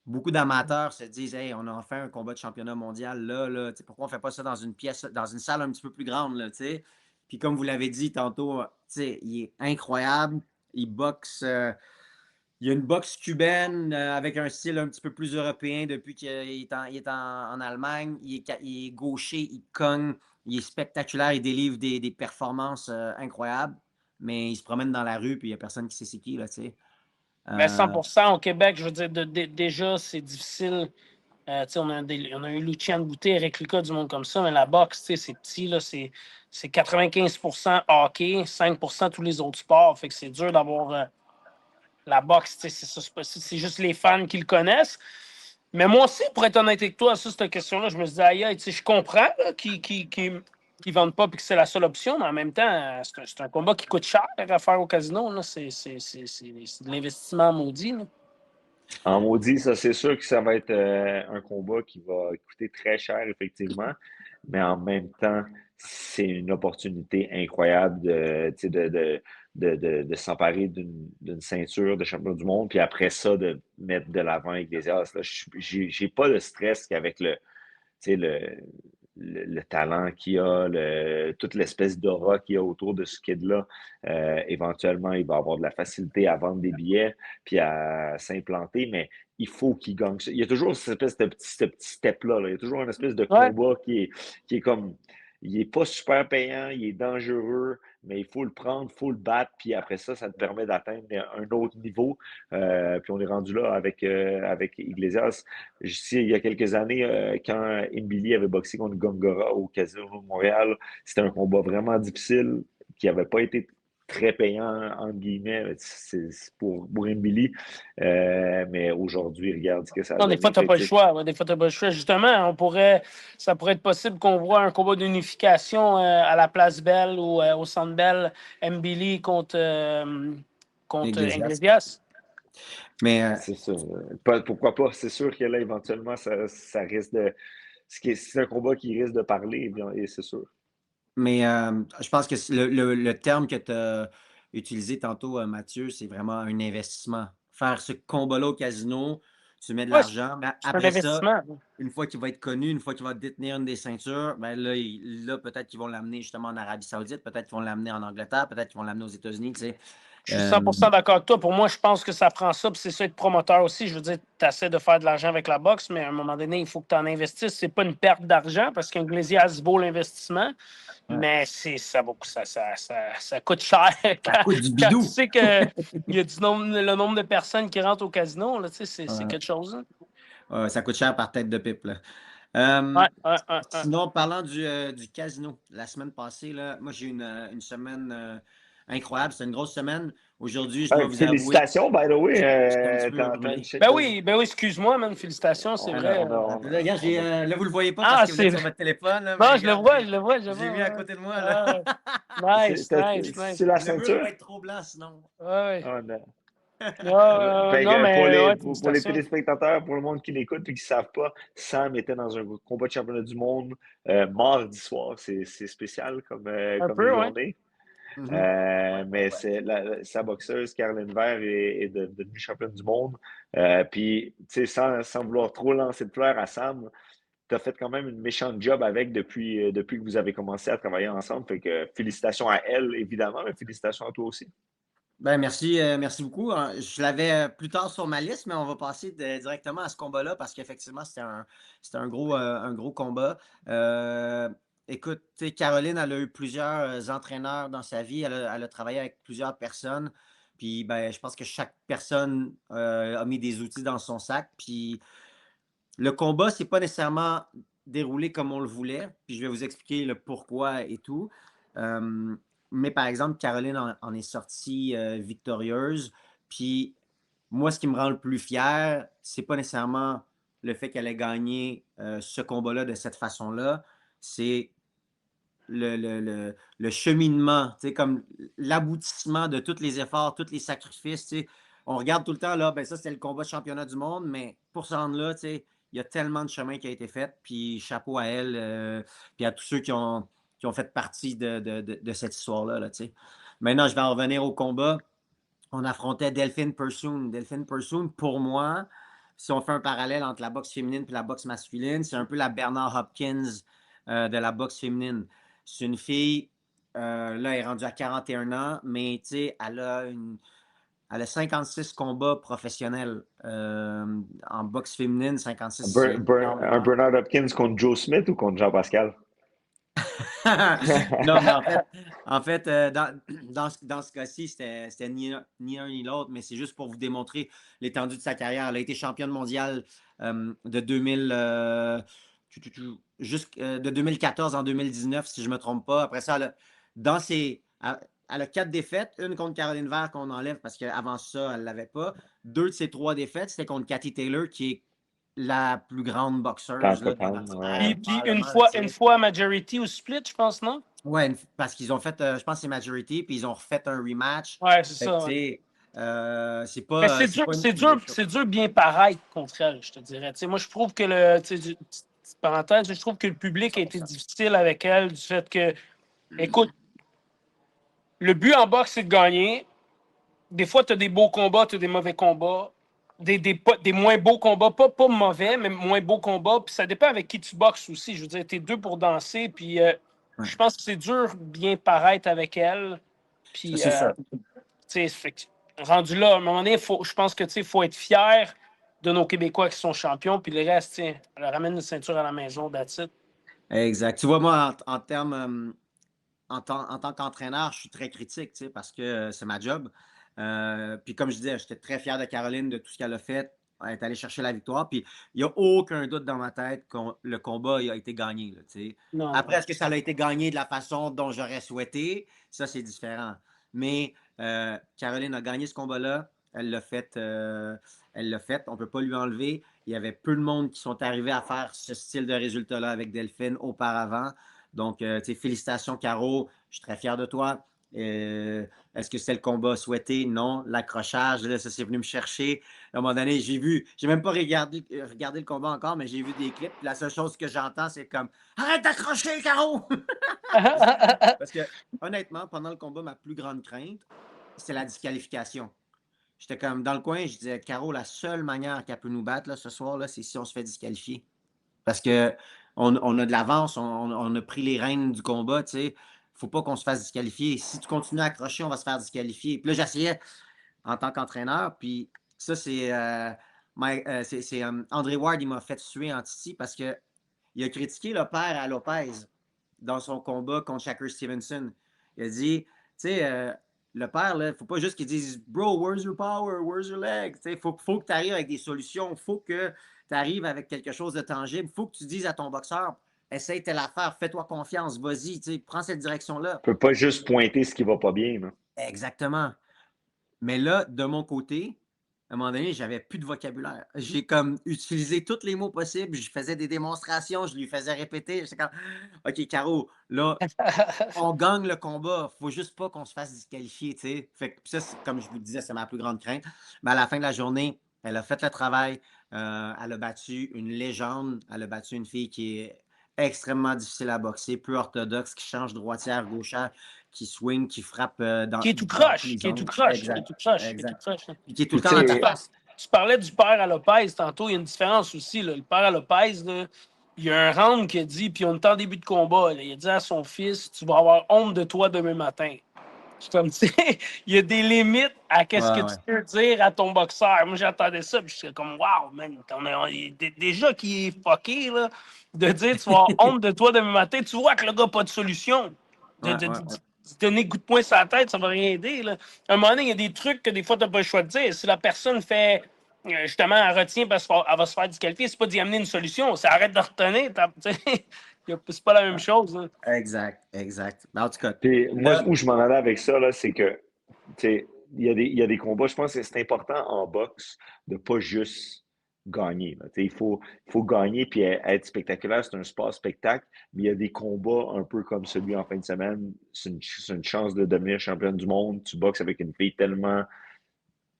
beaucoup d'amateurs se disent, hey, on a enfin un combat de championnat mondial là, tu sais, pourquoi on ne fait pas ça dans une pièce, dans une salle un petit peu plus grande, là, tu sais? Puis comme vous l'avez dit tantôt, tu sais, il est incroyable, il boxe, il y a une boxe cubaine avec un style un petit peu plus européen depuis qu'il est en Allemagne, il est gaucher, il cogne, il est spectaculaire, il délivre des performances incroyables, mais il se promène dans la rue puis il n'y a personne qui sait c'est qui, là, tu sais. Mais Euh, 100% au Québec, je veux dire, déjà, c'est difficile. Tu sais, on a eu Lucien Boutet, Eric Lucas, du monde comme ça, mais la boxe, tu sais, c'est petit, là, c'est 95% hockey, 5% tous les autres sports. Fait que c'est dur d'avoir la boxe, tu sais, c'est juste les fans qui le connaissent. Mais moi aussi, pour être honnête avec toi, sur cette question-là, je me suis dit, aïe, aïe, tu sais, je comprends là, qu'ils vendent pas et que c'est la seule option, mais en même temps, c'est un combat qui coûte cher à faire au casino. Là. C'est de l'investissement maudit. Là. En maudit, ça, c'est sûr que ça va être un combat qui va coûter très cher, effectivement, mais en même temps, c'est une opportunité incroyable tu sais, de s'emparer d'une ceinture de champion du monde, puis après ça, de mettre de l'avant avec des as. Là, j'ai pas le stress qu'avec tu sais, le talent qu'il a, toute l'espèce d'aura qu'il y a autour de ce kid-là. Éventuellement, il va avoir de la facilité à vendre des billets puis à s'implanter, mais il faut qu'il gagne. Il y a toujours cette espèce de ce petit step-là. Là. Il y a toujours une espèce de Ouais. combat qui est comme. Il n'est pas super payant, il est dangereux, mais il faut le prendre, il faut le battre, puis après ça, ça te permet d'atteindre un autre niveau. Puis on est rendu là avec Iglesias. Je sais, il y a quelques années, quand Mbili avait boxé contre Gongora au Casino de Montréal, c'était un combat vraiment difficile qui n'avait pas été très payant, entre guillemets, c'est pour Mbili. Mais aujourd'hui, regarde ce que ça a Non, des donné. fois, tu n'as Fait pas que, le choix. Ouais, des fois, tu n'as pas le choix. Justement, ça pourrait être possible qu'on voit un combat d'unification à la Place Belle ou au Centre Bell, Mbili contre Iglesias. Iglesias. Mais c'est ça. Pourquoi pas? C'est sûr que là, éventuellement, ça risque de. C'est un combat qui risque de parler, et c'est sûr. Mais je pense que le terme que tu as utilisé tantôt, Mathieu, c'est vraiment un investissement. Faire ce combat-là au casino, tu mets de Ouais, l'argent, mais c'est un après ça, investissement. une fois qu'il va être connu, une fois qu'il va détenir une des ceintures, ben là, peut-être qu'ils vont l'amener justement en Arabie Saoudite, peut-être qu'ils vont l'amener en Angleterre, peut-être qu'ils vont l'amener aux États-Unis, tu sais. Je suis 100% d'accord avec toi. Pour moi, je pense que ça prend ça. Puis c'est ça être promoteur aussi. Je veux dire, tu essaies de faire de l'argent avec la boxe, mais à un moment donné, il faut que tu en investisses. C'est pas une perte d'argent parce qu'un Iglesias vaut l'investissement, mais ça coûte cher. Ça coûte du Quand tu bidou. sais qu'il y a le nombre de personnes qui rentrent au casino, là, c'est Ouais. quelque chose. Hein. Ça coûte cher par tête de pipe, là. Ouais. Sinon, parlant du casino, la semaine passée, là, moi, j'ai eu une semaine incroyable. C'était une grosse semaine. Aujourd'hui, je dois vous avouer, Félicitations, by the way. j'étais un petit peu brûlé. Ben oui, excuse-moi, man. Félicitations, c'est vrai. Là, regarde, là, vous ne le voyez pas Ah, parce que vous êtes c'est. sur votre téléphone. Là, Non, mais je le regarde, vois, je le vois, je le j'ai vois. mis à Ouais. côté de moi. Là. Nice. C'est la Le mur ceinture? va être trop blanc sinon. Ouais. Oh, non. Non, Pour mais ouais, pour les félicitations. téléspectateurs, pour le monde qui l'écoute et qui ne savent pas, Sam était dans un combat de championnat du monde mardi soir. C'est spécial Un comme peu, ouais. journée. Mhm. Mais sa boxeuse, Caroline Vert, est devenue championne du monde. Puis, tu sais, sans vouloir trop lancer de fleurs à Sam, tu as fait quand même une méchante job avec depuis que vous avez commencé à travailler ensemble. Fait que félicitations à elle, évidemment, mais félicitations à toi aussi. Ben, merci beaucoup. Je l'avais plus tard sur ma liste, mais on va passer directement à ce combat-là parce qu'effectivement, c'était un gros combat. écoute, tu sais, Caroline, elle a eu plusieurs entraîneurs dans sa vie. Elle a travaillé avec plusieurs personnes. Puis, ben, je pense que chaque personne a mis des outils dans son sac. Puis, le combat, c'est pas nécessairement déroulé comme on le voulait. Puis, je vais vous expliquer le pourquoi et tout. Euh, mais par exemple, Caroline en est sortie victorieuse. Puis, moi, ce qui me rend le plus fier, c'est pas nécessairement le fait qu'elle ait gagné ce combat-là de cette façon-là. C'est le cheminement, tu sais, comme l'aboutissement de tous les efforts, tous les sacrifices. Tu sais. On regarde tout le temps, là, ben ça, c'est le combat de championnat du monde, mais pour se rendre là, tu sais, il y a tellement de chemin qui a été fait. Puis chapeau à elle, puis à tous ceux qui ont fait partie de cette histoire-là. Là, tu sais. Maintenant, je vais en revenir au combat. On affrontait Delphine Persoon. Delphine Persoon, pour moi, si on fait un parallèle entre la boxe féminine et la boxe masculine, c'est un peu la Bernard Hopkins de la boxe féminine. C'est une fille, là, elle est rendue à 41 ans, mais tu sais, elle a 56 combats professionnels en boxe féminine. 56, c'est Un énormément. Bernard Hopkins contre Joe Smith ou contre Jean-Pascal? Non, mais en fait dans ce cas-ci, c'était ni un ni l'autre, mais c'est juste pour vous démontrer l'étendue de sa carrière. Elle a été championne mondiale de 2000, de 2014 en 2019, si je ne me trompe pas. Après ça, elle a 4 défaites, une contre Caroline Vert qu'on enlève parce qu'avant ça, elle ne l'avait pas. 2 de ses 3 défaites, c'était contre Cathy Taylor, qui est la plus grande boxeuse là, de notre Puis, ère, puis une probablement. fois, une fois majority ou split, je pense, non? Ouais, parce qu'ils ont fait, je pense que c'est Majority, puis ils ont refait un rematch. Ouais, c'est Fait que, ça. tu Ouais. sais, c'est Mais pas, c'est c'est dur, pas c'est une dur, nouvelle chose. c'est dur bien paraître contre elle, je te dirais. Tu sais, moi, je trouve que petite parenthèse, je trouve que le public a été difficile avec elle du fait que, écoute, le but en boxe, c'est de gagner. Des fois, tu as des beaux combats, tu as des mauvais combats. Des moins beaux combats, pas mauvais, mais moins beaux combats. Puis ça dépend avec qui tu boxes aussi. Je veux dire, t'es deux pour danser. Puis Ouais. je pense que c'est dur bien paraître avec elle. Ça, Puis, c'est sûr. tu sais, rendu là, à un moment donné, je pense que il faut être fier de nos Québécois qui sont champions. Puis le reste, tiens, elle ramène une ceinture à la maison, that's it. Exact. Tu vois, moi, en termes, en tant qu'entraîneur, je suis très critique, tu sais, parce que c'est ma job. Puis comme je disais, j'étais très fier de Caroline, de tout ce qu'elle a fait. Elle est allée chercher la victoire. Puis il n'y a aucun doute dans ma tête que le combat a été gagné. Là, tu sais. Non, Après, non. est-ce que ça a été gagné de la façon dont j'aurais souhaité? Ça, c'est différent. Mais Caroline a gagné ce combat-là. Elle l'a fait. Elle l'a fait. On ne peut pas lui enlever. Il y avait peu de monde qui sont arrivés à faire ce style de résultat-là avec Delphine auparavant. Donc, tu sais, félicitations, Caro. Je suis très fier de toi. Est-ce que c'est le combat souhaité? Non. L'accrochage, là, ça c'est venu me chercher. À un moment donné, j'ai même pas regardé le combat encore, mais j'ai vu des clips. Puis la seule chose que j'entends, c'est comme arrête d'accrocher, Caro! Parce que, honnêtement, pendant le combat, ma plus grande crainte, c'est la disqualification. J'étais comme dans le coin, je disais, Caro, la seule manière qu'elle peut nous battre là, ce soir, là, c'est si on se fait disqualifier. Parce que on a de l'avance, on a pris les rênes du combat, tu sais. Faut pas qu'on se fasse disqualifier. Si tu continues à accrocher, on va se faire disqualifier. Puis là, j'essayais en tant qu'entraîneur, puis ça, c'est André Ward, il m'a fait suer en Titi parce que il a critiqué le père à Lopez dans son combat contre Shakur Stevenson. Il a dit, tu sais, le père, il ne faut pas juste qu'il dise Bro, where's your power? Where's your leg? Il faut que tu arrives avec des solutions. Il faut que tu arrives avec quelque chose de tangible. Il faut que tu dises à ton boxeur essaye telle affaire, fais-toi confiance, vas-y, prends cette direction-là. Tu peux pas juste pointer ce qui va pas bien. Là. Exactement. Mais là, de mon côté, à un moment donné, j'avais plus de vocabulaire. J'ai comme utilisé tous les mots possibles. Je faisais des démonstrations, je lui faisais répéter. J'étais comme OK, Caro, là, on gagne le combat. Faut juste pas qu'on se fasse disqualifier, tu sais. Fait que ça, comme je vous le disais, c'est ma plus grande crainte. Mais à la fin de la journée, elle a fait le travail. Elle a battu une légende. Elle a battu une fille qui est extrêmement difficile à boxer, peu orthodoxe, qui change droitière, gauchère, qui swing, qui frappe Qui est tout dans tous croche, les qui est tout angles. croche, qui est Exact. tout croche, qui est tout Exact. croche. Puis qui est tout le Puis, temps dans tu ta sais, face. Tu parlais du père à Lopez tantôt, il y a une différence aussi. Là. Le père à Lopez, là, il y a un round qui a dit, puis on est en début de combat, là, il a dit à son fils, tu vas avoir honte de toi demain matin. Je suis comme, tu sais, il y a des limites à qu'est-ce que Ouais, tu ouais. peux dire à ton boxeur. Moi, j'entendais ça, puis je suis comme, wow, man, déjà qui est fucké, là, de dire, tu vas avoir honte de toi demain matin, tu vois que le gars n'a pas de solution. Ouais, ouais, ouais. De donner coup de poing sur la tête, ça ne va rien aider, là. À un moment donné, il y a des trucs que des fois, tu n'as pas le choix de dire. Si la personne fait, justement, elle retient parce qu'elle va se faire disqualifier, c'est pas d'y amener une solution, c'est arrête de retenir. C'est pas la même chose, là. Exact, exact. Ben, en tout cas, Puis moi, là, où je m'en allais avec ça, là, c'est que, tu sais, il y a des combats. Je pense que c'est important en boxe de pas juste gagner, là. Tu sais, il faut gagner puis être spectaculaire. C'est un sport spectacle, mais il y a des combats un peu comme celui en fin de semaine. C'est une chance de devenir championne du monde. Tu boxes avec une fille tellement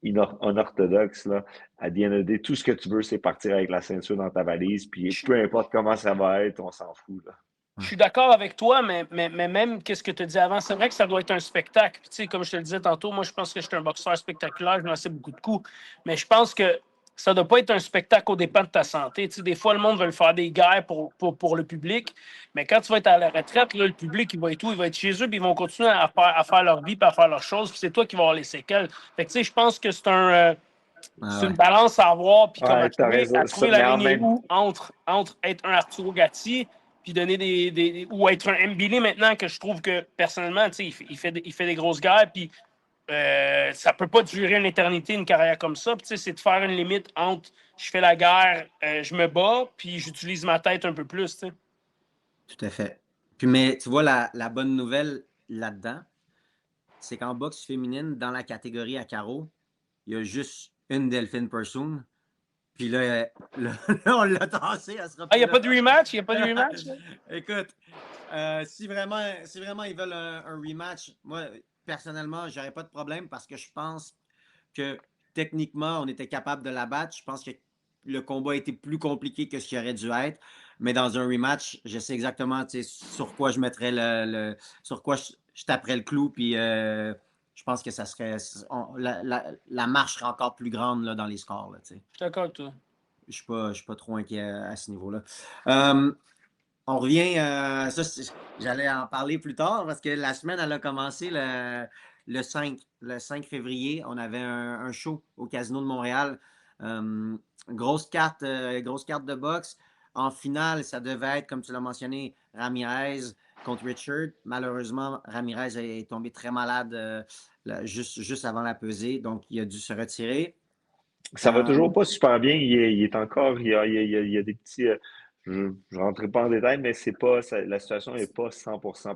unorthodoxe, là. À the end of the day, tout ce que tu veux, c'est partir avec la ceinture dans ta valise, puis peu importe comment ça va être, on s'en fout, là. Je suis d'accord avec toi, mais même qu'est-ce que tu dis avant, c'est vrai que ça doit être un spectacle. Puis, tu sais, comme je te le disais tantôt, moi, je pense que je suis un boxeur spectaculaire, je lancé beaucoup de coups. Mais je pense que ça ne doit pas être un spectacle aux dépens de ta santé. Tu sais, des fois, le monde veut faire des guerres pour le public. Mais quand tu vas être à la retraite, là, le public, il va être chez eux, puis ils vont continuer à faire leur vie, puis à faire leurs choses. Puis c'est toi qui vas avoir les séquelles. Fait que, tu sais, je pense que c'est une ouais. balance à avoir, puis comme Ouais, t'as raison. à trouver la Mais en ligne est même où entre être un Arturo Gatti puis donner ou être un Mbili maintenant que je trouve que personnellement, tu sais, il fait des grosses guerres, puis ça peut pas durer une éternité, une carrière comme ça. Puis, tu sais, c'est de faire une limite entre je fais la guerre, je me bats, puis j'utilise ma tête un peu plus, tu sais. Tout à fait. Puis, mais tu vois, la bonne nouvelle là-dedans, c'est qu'en boxe féminine, dans la catégorie à carreau, il y a juste une Delphine Persoon. Puis là, là, là, on l'a tassé, elle sera Ah, il plus n'y a là. pas de rematch? Il n'y a pas de rematch? Là? Écoute, si vraiment ils veulent un rematch, moi, personnellement, j'aurais pas de problème parce que je pense que techniquement, on était capable de la battre. Je pense que le combat a été plus compliqué que ce qu'il aurait dû être. Mais dans un rematch, je sais exactement sur quoi je mettrais sur quoi je taperais le clou. Puis je pense que ça serait. La marche serait encore plus grande là, dans les scores. Là, Je suis d'accord avec toi. je suis pas trop inquiet à ce niveau-là. Euh, on revient, j'allais en parler plus tard parce que la semaine, elle a commencé le 5 février. On avait un show au Casino de Montréal. Euh, grosse carte de boxe. En finale, ça devait être, comme tu l'as mentionné, Ramirez contre Richard. Malheureusement, Ramirez est tombé très malade juste avant la pesée, donc il a dû se retirer. ça va Euh, toujours pas super bien. Il est encore, il y a des petits. Je ne rentrerai pas en détail, mais c'est pas, la situation n'est pas 100%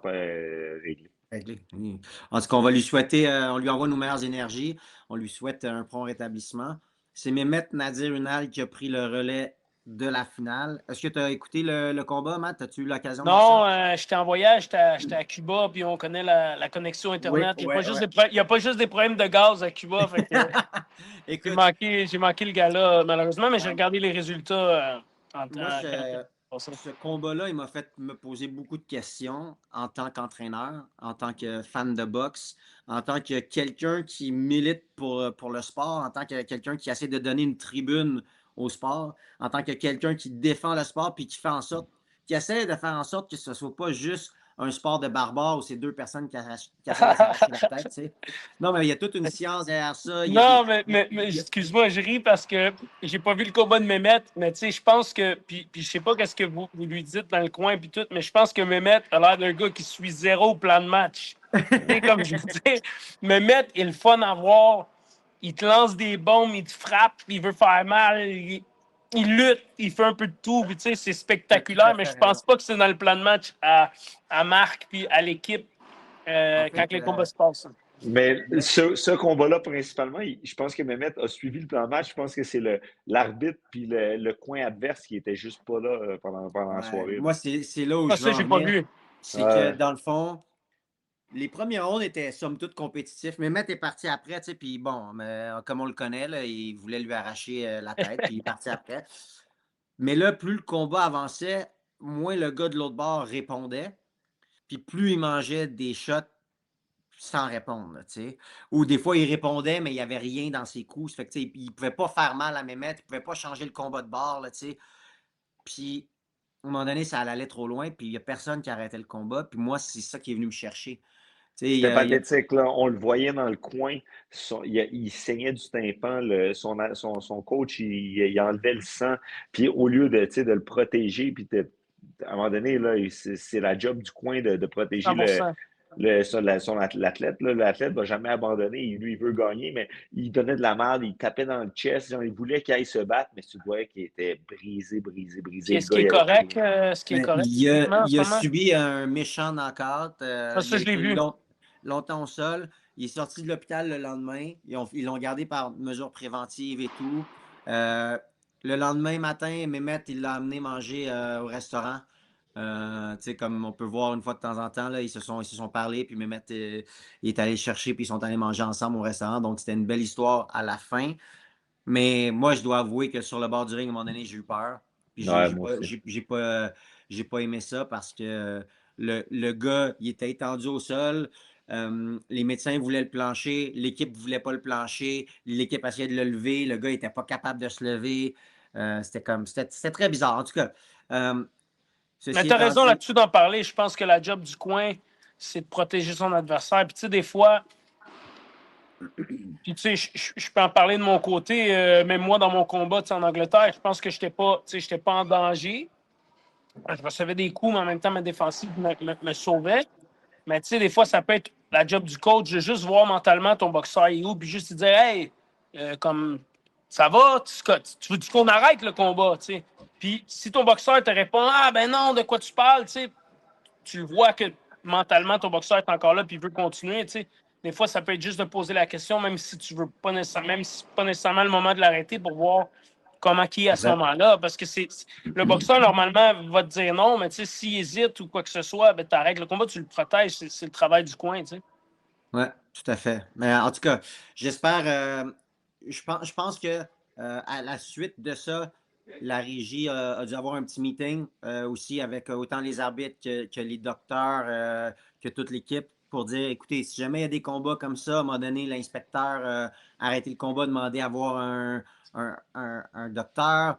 réglée. Réglé. Oui. En tout cas, on va lui souhaiter, on lui envoie nos meilleures énergies. On lui souhaite un prompt rétablissement. C'est Mehmet Nadir Unal qui a pris le relais de la finale. Est-ce que tu as écouté le combat, Matt? As-tu eu l'occasion de voir ça? Non, j'étais en voyage, j'étais à Cuba, puis on connaît la connexion Oui, Internet. Il n'y a, oui, pas juste oui. il y a pas juste des problèmes de gaz à Cuba. Fait que, Écoute, j'ai manqué le gala, malheureusement, mais j'ai euh, regardé les résultats moi, quand la finale est passée. ce combat-là, il m'a fait me poser beaucoup de questions en tant qu'entraîneur, en tant que fan de boxe, en tant que quelqu'un qui milite pour le sport, en tant que quelqu'un qui essaie de donner une tribune au sport, en tant que quelqu'un qui défend le sport puis qui fait en sorte, qui essaie de faire en sorte que ce ne soit pas juste un sport de barbare où c'est deux personnes qui essaient de s'arracher la tête, tu sais. Non, mais il y a toute une science derrière ça. Il y a des. Non, mais excuse-moi, je ris parce que j'ai pas vu le combat de Mehmet, mais tu sais, je pense que, puis je sais pas qu'est-ce que vous lui dites dans le coin puis tout, mais je pense que Mehmet a l'air d'un gars qui suit zéro au plan de match. Tu sais, comme je veux dire, Mehmet est le fun à voir. Il te lance des bombes, il te frappe, il veut faire mal, il lutte, il fait un peu de tout, puis tu sais, c'est Tu as tout à spectaculaire, mais fait je pense raison. pas que c'est dans le plan de match à Marc puis à l'équipe En quand fait, les combats se passent. Mais mais- ce combat-là, principalement, je pense que Mehmet a suivi le plan de match. Je pense que c'est l'arbitre puis le coin adverse qui était juste pas là pendant la ouais, soirée, là. moi, c'est là où Ah, je veux ça, en j'ai pas venir. vu. C'est que, Ouais. dans le fond, les premiers rounds étaient somme toute compétitifs. Mais Matt est parti après, tu sais, puis bon, mais, comme on le connaît, là, il voulait lui arracher la tête, puis il est parti après. Mais là, plus le combat avançait, moins le gars de l'autre bord répondait, puis plus il mangeait des shots sans répondre, là, tu sais. Ou des fois, il répondait, mais il n'y avait rien dans ses coups. Ça fait que, tu sais, il ne pouvait pas faire mal à Mehmet, il ne pouvait pas changer le combat de bord, là, tu sais. Puis, à un moment donné, ça allait trop loin, puis il n'y a personne qui arrêtait le combat. Puis moi, c'est ça qui est venu me chercher. Tu sais, C'était pathétique, là. On le voyait dans le coin. Il saignait du tympan. Son coach, il enlevait le sang. Puis au lieu de, tu sais, de le protéger, puis à un moment donné, là, c'est la job du coin de protéger 100%. l'athlète. Là. L'athlète ne va jamais abandonner. Lui, il veut gagner, mais il donnait de la merde. Il tapait dans le chest. Genre, il voulait qu'il aille se battre, mais tu voyais qu'il était brisé. Puis Le est-ce gars, qu'il est il avait plus correct, rien. Ben, physiquement en ce il a moment? subi un méchant knockout. Il Ça, a je l'ai été vu. longtemps au sol. Il est sorti de l'hôpital le lendemain. Ils l'ont gardé par mesure préventive et tout. Euh, le lendemain matin, Mehmet, il l'a amené manger au restaurant. Tu sais, comme on peut voir une fois de temps en temps, là, ils se sont parlé, puis Mehmet il est allé le chercher, puis ils sont allés manger ensemble au restaurant. Donc, c'était une belle histoire à la fin. Mais moi, je dois avouer que sur le bord du ring, à un moment donné, j'ai eu peur. Puis Ouais, moi aussi. j'ai pas aimé ça parce que le gars, il était étendu au sol. Les médecins voulaient le plancher. L'équipe ne voulait pas le plancher. L'équipe essayait de le lever. Le gars n'était pas capable de se lever. C'était très bizarre. En tout cas, Mais ceci tu as étant raison dit, là-dessus d'en parler. Je pense que la job du coin, c'est de protéger son adversaire. Puis tu sais, des fois, puis tu sais, je peux en parler de mon côté. Même moi, dans mon combat en Angleterre, je pense que je n'étais pas en danger. Je recevais des coups, mais en même temps, ma défensive me sauvait. Mais tu sais, des fois, ça peut être la job du coach de juste voir mentalement ton boxeur est où, puis juste te dire, hey, comme ça va, tu veux qu'on arrête le combat, tu sais. Puis si ton boxeur te répond, ah ben non, de quoi tu parles, tu sais, tu le vois que mentalement, ton boxeur est encore là, puis il veut continuer, tu sais. Des fois, ça peut être juste de poser la question, même si tu veux pas nécessairement, même si c'est pas nécessairement le moment de l'arrêter pour voir comment qui est à ce exact. moment-là. Parce que le boxeur, normalement, va te dire non, mais tu sais, s'il hésite ou quoi que ce soit, ben, tu arrêtes le combat, tu le protèges. C'est le travail du coin, tu sais. Ouais, tout à fait. Mais en tout cas, j'espère. Je pense que à la suite de ça, la régie a dû avoir un petit meeting aussi avec autant les arbitres que les docteurs, que toute l'équipe pour dire, écoutez, si jamais il y a des combats comme ça, à un moment donné, l'inspecteur arrêter le combat, demander à avoir un docteur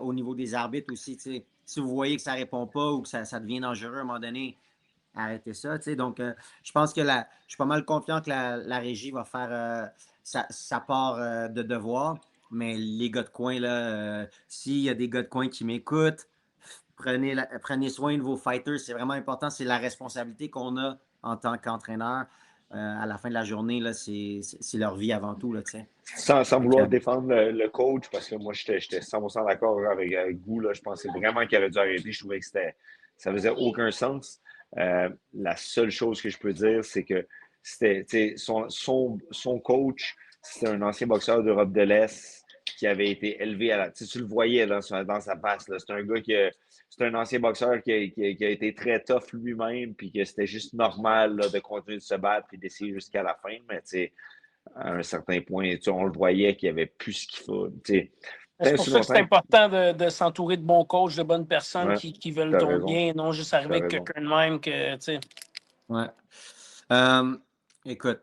au niveau des arbitres aussi. Tu sais. Si vous voyez que ça ne répond pas ou que ça devient dangereux à un moment donné, arrêter ça. Tu sais. Donc, je pense que je suis pas mal confiant que la régie va faire sa part de devoir. Mais les gars de coin, là, s'il y a des gars de coin qui m'écoutent, prenez soin de vos fighters. C'est vraiment important. C'est la responsabilité qu'on a en tant qu'entraîneur. À la fin de la journée, là, c'est leur vie avant tout. Là, tu sais. Sans Fait que, vouloir défendre le coach, parce que moi, j'étais 100% d'accord avec vous. Là, je pensais vraiment qu'il aurait dû arrêter. Je trouvais que ça faisait aucun sens. La seule chose que je peux dire, c'est que c'était son coach, c'était un ancien boxeur d'Europe de l'Est qui avait été élevé à la. Tu le voyais dans sa face. C'est un gars c'est un ancien boxeur qui a été très tough lui-même, puis que c'était juste normal là, de continuer de se battre et d'essayer jusqu'à la fin. Mais tu sais, à un certain point, on le voyait qu'il n'y avait plus ce qu'il faut. C'est Tant pour si ça que c'est longtemps. important de s'entourer de bons coachs, de bonnes personnes Ouais, qui veulent t'as ton raison. bien, non juste T'as arriver avec raison. quelqu'un de même que, tu sais. ouais. Euh, écoute,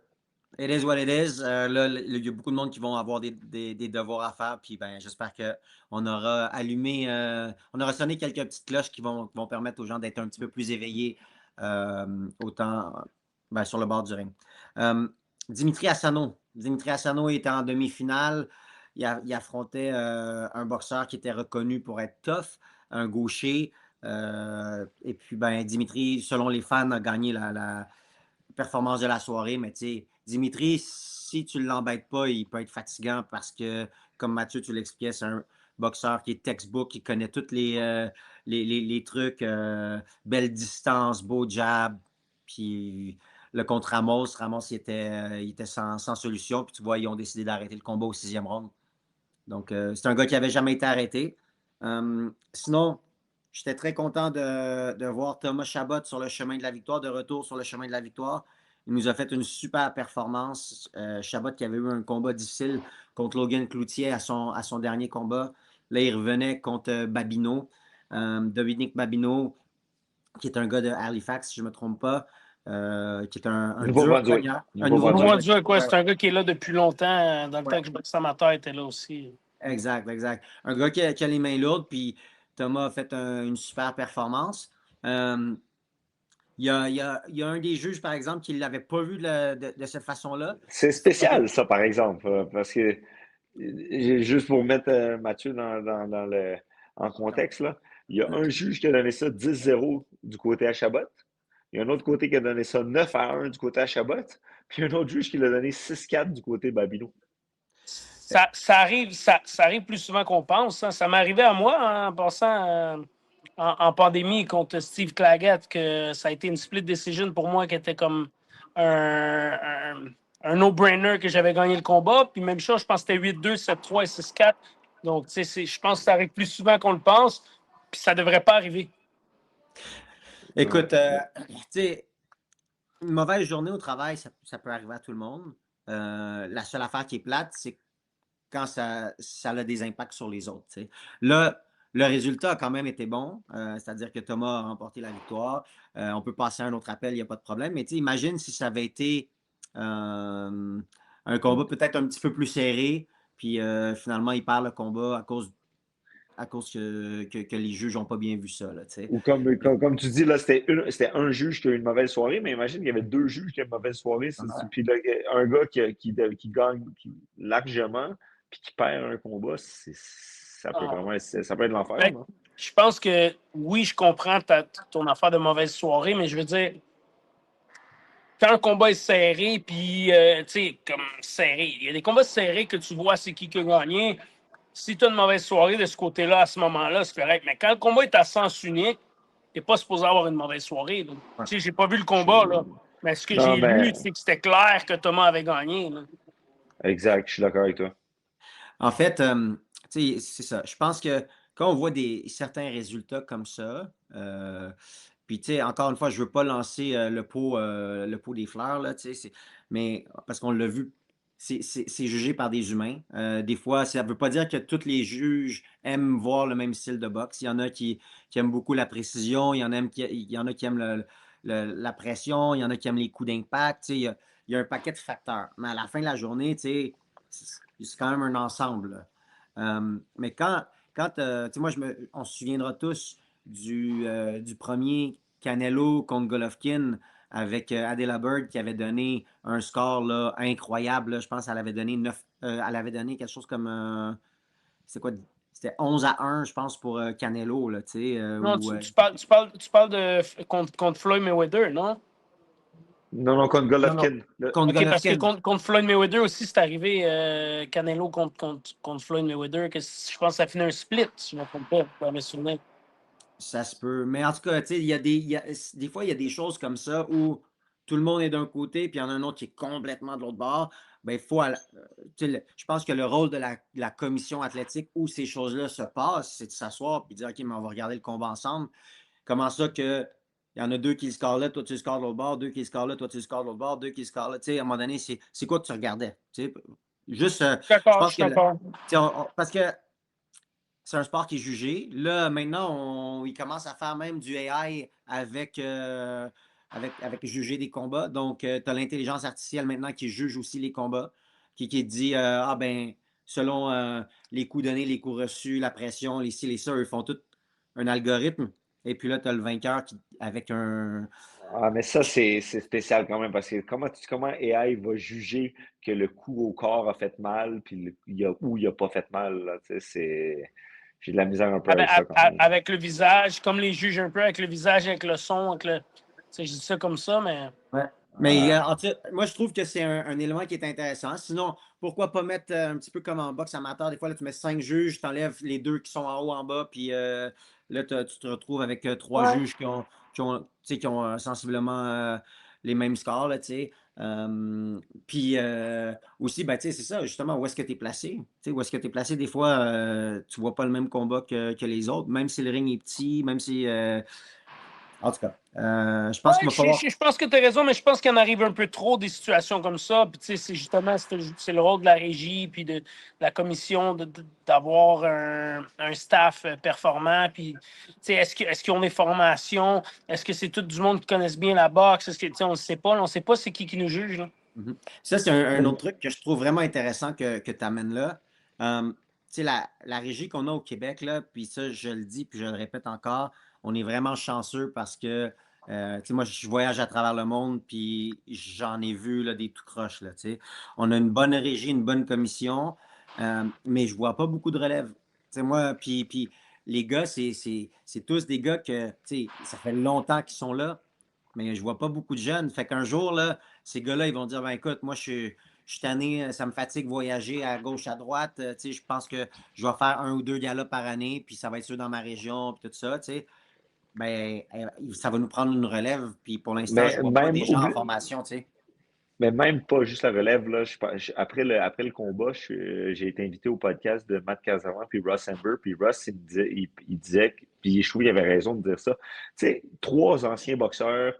it is what it is. Là, il y a beaucoup de monde qui vont avoir des devoirs à faire. Puis ben, j'espère qu'on aura on aura sonné quelques petites cloches qui vont permettre aux gens d'être un petit peu plus éveillés autant ben, sur le bord du ring. Euh, Dimitri Asano. Dimitri Asano était en demi-finale. Il affrontait un boxeur qui était reconnu pour être tough, un gaucher. Et puis, ben, Dimitri, selon les fans, a gagné la performance de la soirée. Mais tu sais, Dimitri, si tu ne l'embêtes pas, il peut être fatigant parce que, comme Mathieu, tu l'expliquais, c'est un boxeur qui est textbook, qui connaît tous les trucs, belle distance, beau jab. Puis le contre Ramos, il était sans solution. Puis tu vois, ils ont décidé d'arrêter le combat au 6e round. Donc, c'est un gars qui n'avait jamais été arrêté. Sinon, j'étais très content de voir Thomas Chabot sur le chemin de la victoire, de retour sur le chemin de la victoire. Il nous a fait une super performance. Chabot qui avait eu un combat difficile contre Logan Cloutier à son dernier combat. Là, il revenait contre Babineau. Dominique Babineau, qui est un gars de Halifax, si je ne me trompe pas, qui est un dur Nouveau-Brunswick. cogneur. Un Nouveau-Brunswick. Nouveau-Brunswick, quoi, Ouais, c'est un gars qui est là depuis longtemps. Dans le ouais. temps que je boxe amateur était là aussi. Exact, exact. Un gars qui a les mains lourdes, puis Thomas a fait une super performance. il y a un des juges, par exemple, qui ne l'avait pas vu de cette façon-là. C'est spécial, ça, par exemple, parce que juste pour mettre Mathieu en contexte, là, il y a un juge qui a donné ça 10-0 du côté à Chabot. Il y a un autre côté qui a donné ça 9-1 du côté à Chabot. Puis il y a un autre juge qui l'a donné 6-4 du côté Babineau. Ça arrive plus souvent qu'on pense. Hein. Ça m'est arrivé à moi hein, en passant en pandémie contre Steve Claggett, que ça a été une split decision pour moi qui était comme un no-brainer que j'avais gagné le combat. Puis même chose, je pense que c'était 8-2, 7-3 et 6-4. Donc, je pense que ça arrive plus souvent qu'on le pense. Puis ça ne devrait pas arriver. Écoute, tu sais, une mauvaise journée au travail, ça peut arriver à tout le monde. La seule affaire qui est plate, c'est quand ça a des impacts sur les autres. Tu sais. Là, le résultat a quand même été bon, c'est-à-dire que Thomas a remporté la victoire. On peut passer à un autre appel, il n'y a pas de problème. Mais tu sais, imagine si ça avait été un combat peut-être un petit peu plus serré, puis finalement, il perd le combat à cause que les juges n'ont pas bien vu ça. Là, tu sais. Ou comme tu dis, là, c'était un juge qui a eu une mauvaise soirée, mais imagine qu'il y avait deux juges qui ont eu une mauvaise soirée. Puis là, un gars qui gagne largement, puis qui perd un combat, ça peut vraiment ça peut être l'enfer. Ben, non? je pense que oui, je comprends ton affaire de mauvaise soirée, mais je veux dire, quand un combat est serré, puis, tu sais, comme serré, il y a des combats serrés que tu vois c'est qui a gagné. Si tu as une mauvaise soirée de ce côté-là, à ce moment-là, c'est correct. Mais quand le combat est à sens unique, tu n'es pas supposé avoir une mauvaise soirée. Tu sais, j'ai pas vu le combat, là. Mais ce que Non, j'ai mais lu, c'est que c'était clair que Thomas avait gagné. Là. exact, je suis d'accord avec toi. En fait, tu sais, c'est ça. Je pense que quand on voit certains résultats comme ça, puis tu sais, encore une fois, je ne veux pas lancer le pot des fleurs, là, tu sais, mais parce qu'on l'a vu, c'est jugé par des humains. Des fois, ça ne veut pas dire que tous les juges aiment voir le même style de boxe. Il y en a qui aiment beaucoup la précision, il y en a qui aiment la pression, il y en a qui aiment les coups d'impact. Tu sais, il y a un paquet de facteurs. Mais à la fin de la journée, tu sais, c'est quand même un ensemble. Mais tu sais, on se souviendra tous du premier Canelo contre Golovkin avec Adela Bird qui avait donné un score là, incroyable. Là. Je pense qu'elle avait donné elle avait donné quelque chose comme c'est quoi? C'était 11-1, je pense, pour Canelo. Là, Non, tu parles de contre Floyd Mayweather, non? Non, contre non, Golovkin. contre OK, parce que Golovkin. contre Floyd Mayweather aussi, c'est arrivé Canelo contre Floyd Mayweather, que je pense que ça finit un split, si je ne me trompe pas, dans mes souvenirs. Ça se peut. Mais en tout cas, tu sais, des fois, il y a des choses comme ça où tout le monde est d'un côté, puis il y en a un autre qui est complètement de l'autre bord. Ben, il faut. Tu sais, je pense que le rôle de la commission athlétique où ces choses-là se passent, c'est de s'asseoir et de dire OK, mais on va regarder le combat ensemble. Comment ça que. Il y en a deux qui le scorent là, toi tu le scores de l'autre bord, deux qui le scorent là, toi tu le scores de l'autre bord, deux qui le scorent là. Tu sais, à un moment donné, c'est quoi que tu regardais? Tu sais, juste, je Je pense suis que. d'accord. Parce que c'est un sport qui est jugé. Là, maintenant, il commence à faire même du AI avec juger des combats. Donc, tu as l'intelligence artificielle maintenant qui juge aussi les combats, qui dit ah ben, selon les coups donnés, les coups reçus, la pression, les ci, les ça, ils font tout un algorithme. Et puis là, tu as le vainqueur avec un. Ah, mais ça, c'est spécial quand même, parce que comment AI va juger que le coup au corps a fait mal, puis ou il a pas fait mal, là, tu sais, j'ai de la misère un peu avec ça quand même. Avec le visage, comme les juges un peu, avec le visage, avec le son, tu sais, je dis ça comme ça, mais. Ouais. Mais en tout cas, moi, je trouve que c'est un élément qui est intéressant. Sinon, pourquoi pas mettre un petit peu comme en boxe amateur? Des fois, là, tu mets 5 juges, tu enlèves les 2 qui sont en haut, en bas, puis là, tu te retrouves avec 3 Ouais. juges tu sais, qui ont sensiblement les mêmes scores. Là, tu sais. Puis aussi, ben, tu sais, c'est ça, justement, où est-ce que tu es placé? Tu sais, où est-ce que tu es placé? Des fois, tu vois pas le même combat que les autres, même si le ring est petit, même si. En tout cas, je pense qu'il Ouais, va falloir. je pense que tu as raison, mais je pense qu'il en arrive un peu trop des situations comme ça. Puis, tu sais, c'est justement c'est le rôle de la régie puis de la commission d'avoir un staff performant. Puis, tu sais, est-ce qu'ils ont des formations? Est-ce que c'est tout du monde qui connaissent bien la boxe? Est-ce que, tu sais, on ne sait pas. On ne sait pas c'est qui nous juge. Là. Ça, c'est un autre truc que je trouve vraiment intéressant que tu amènes là. Tu sais, la régie qu'on a au Québec, là, puis ça, je le dis, puis je le répète encore, on est vraiment chanceux parce que Moi, je voyage à travers le monde, puis j'en ai vu là, des tout croches. Là, on a une bonne régie, une bonne commission, mais je vois pas beaucoup de relève. Moi, puis les gars, c'est tous des gars que ça fait longtemps qu'ils sont là, mais je vois pas beaucoup de jeunes. Fait qu'un jour, là, ces gars-là, ils vont dire, ben écoute, moi, je suis tanné, ça me fatigue voyager à gauche, à droite. Je pense que je vais faire 1 ou 2 galas par année, puis ça va être sûr dans ma région, puis tout ça. Ben, ça va nous prendre une relève. Puis pour l'instant, je Mais ne vois pas même, des gens en formation. mais même pas juste la relève, là, après le combat, j'ai été invité au podcast de Matt Casavan puis Russ Amber, puis Russ, il disait, puis je trouve qu'il avait raison de dire ça. Tu sais, trois anciens boxeurs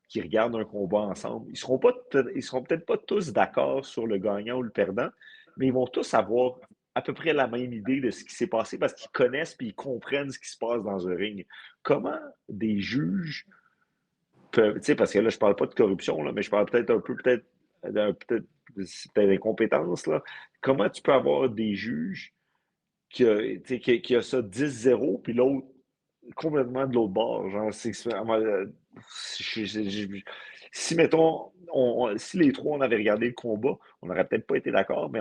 qui regardent un combat ensemble, ils seront peut-être pas tous d'accord sur le gagnant ou le perdant, mais ils vont tous avoir à peu près la même idée de ce qui s'est passé parce qu'ils connaissent puis ils comprennent ce qui se passe dans un ring. Comment des juges peuvent, tu sais, parce que là, je parle pas de corruption, là, mais je parle peut-être un peu, peut-être, c'est peut-être d'incompétence, là. Comment tu peux avoir des juges tu sais, qui a ça 10-0, puis l'autre complètement de l'autre bord? Genre, si, mettons, si les trois, on avait regardé le combat, on n'aurait peut-être pas été d'accord, mais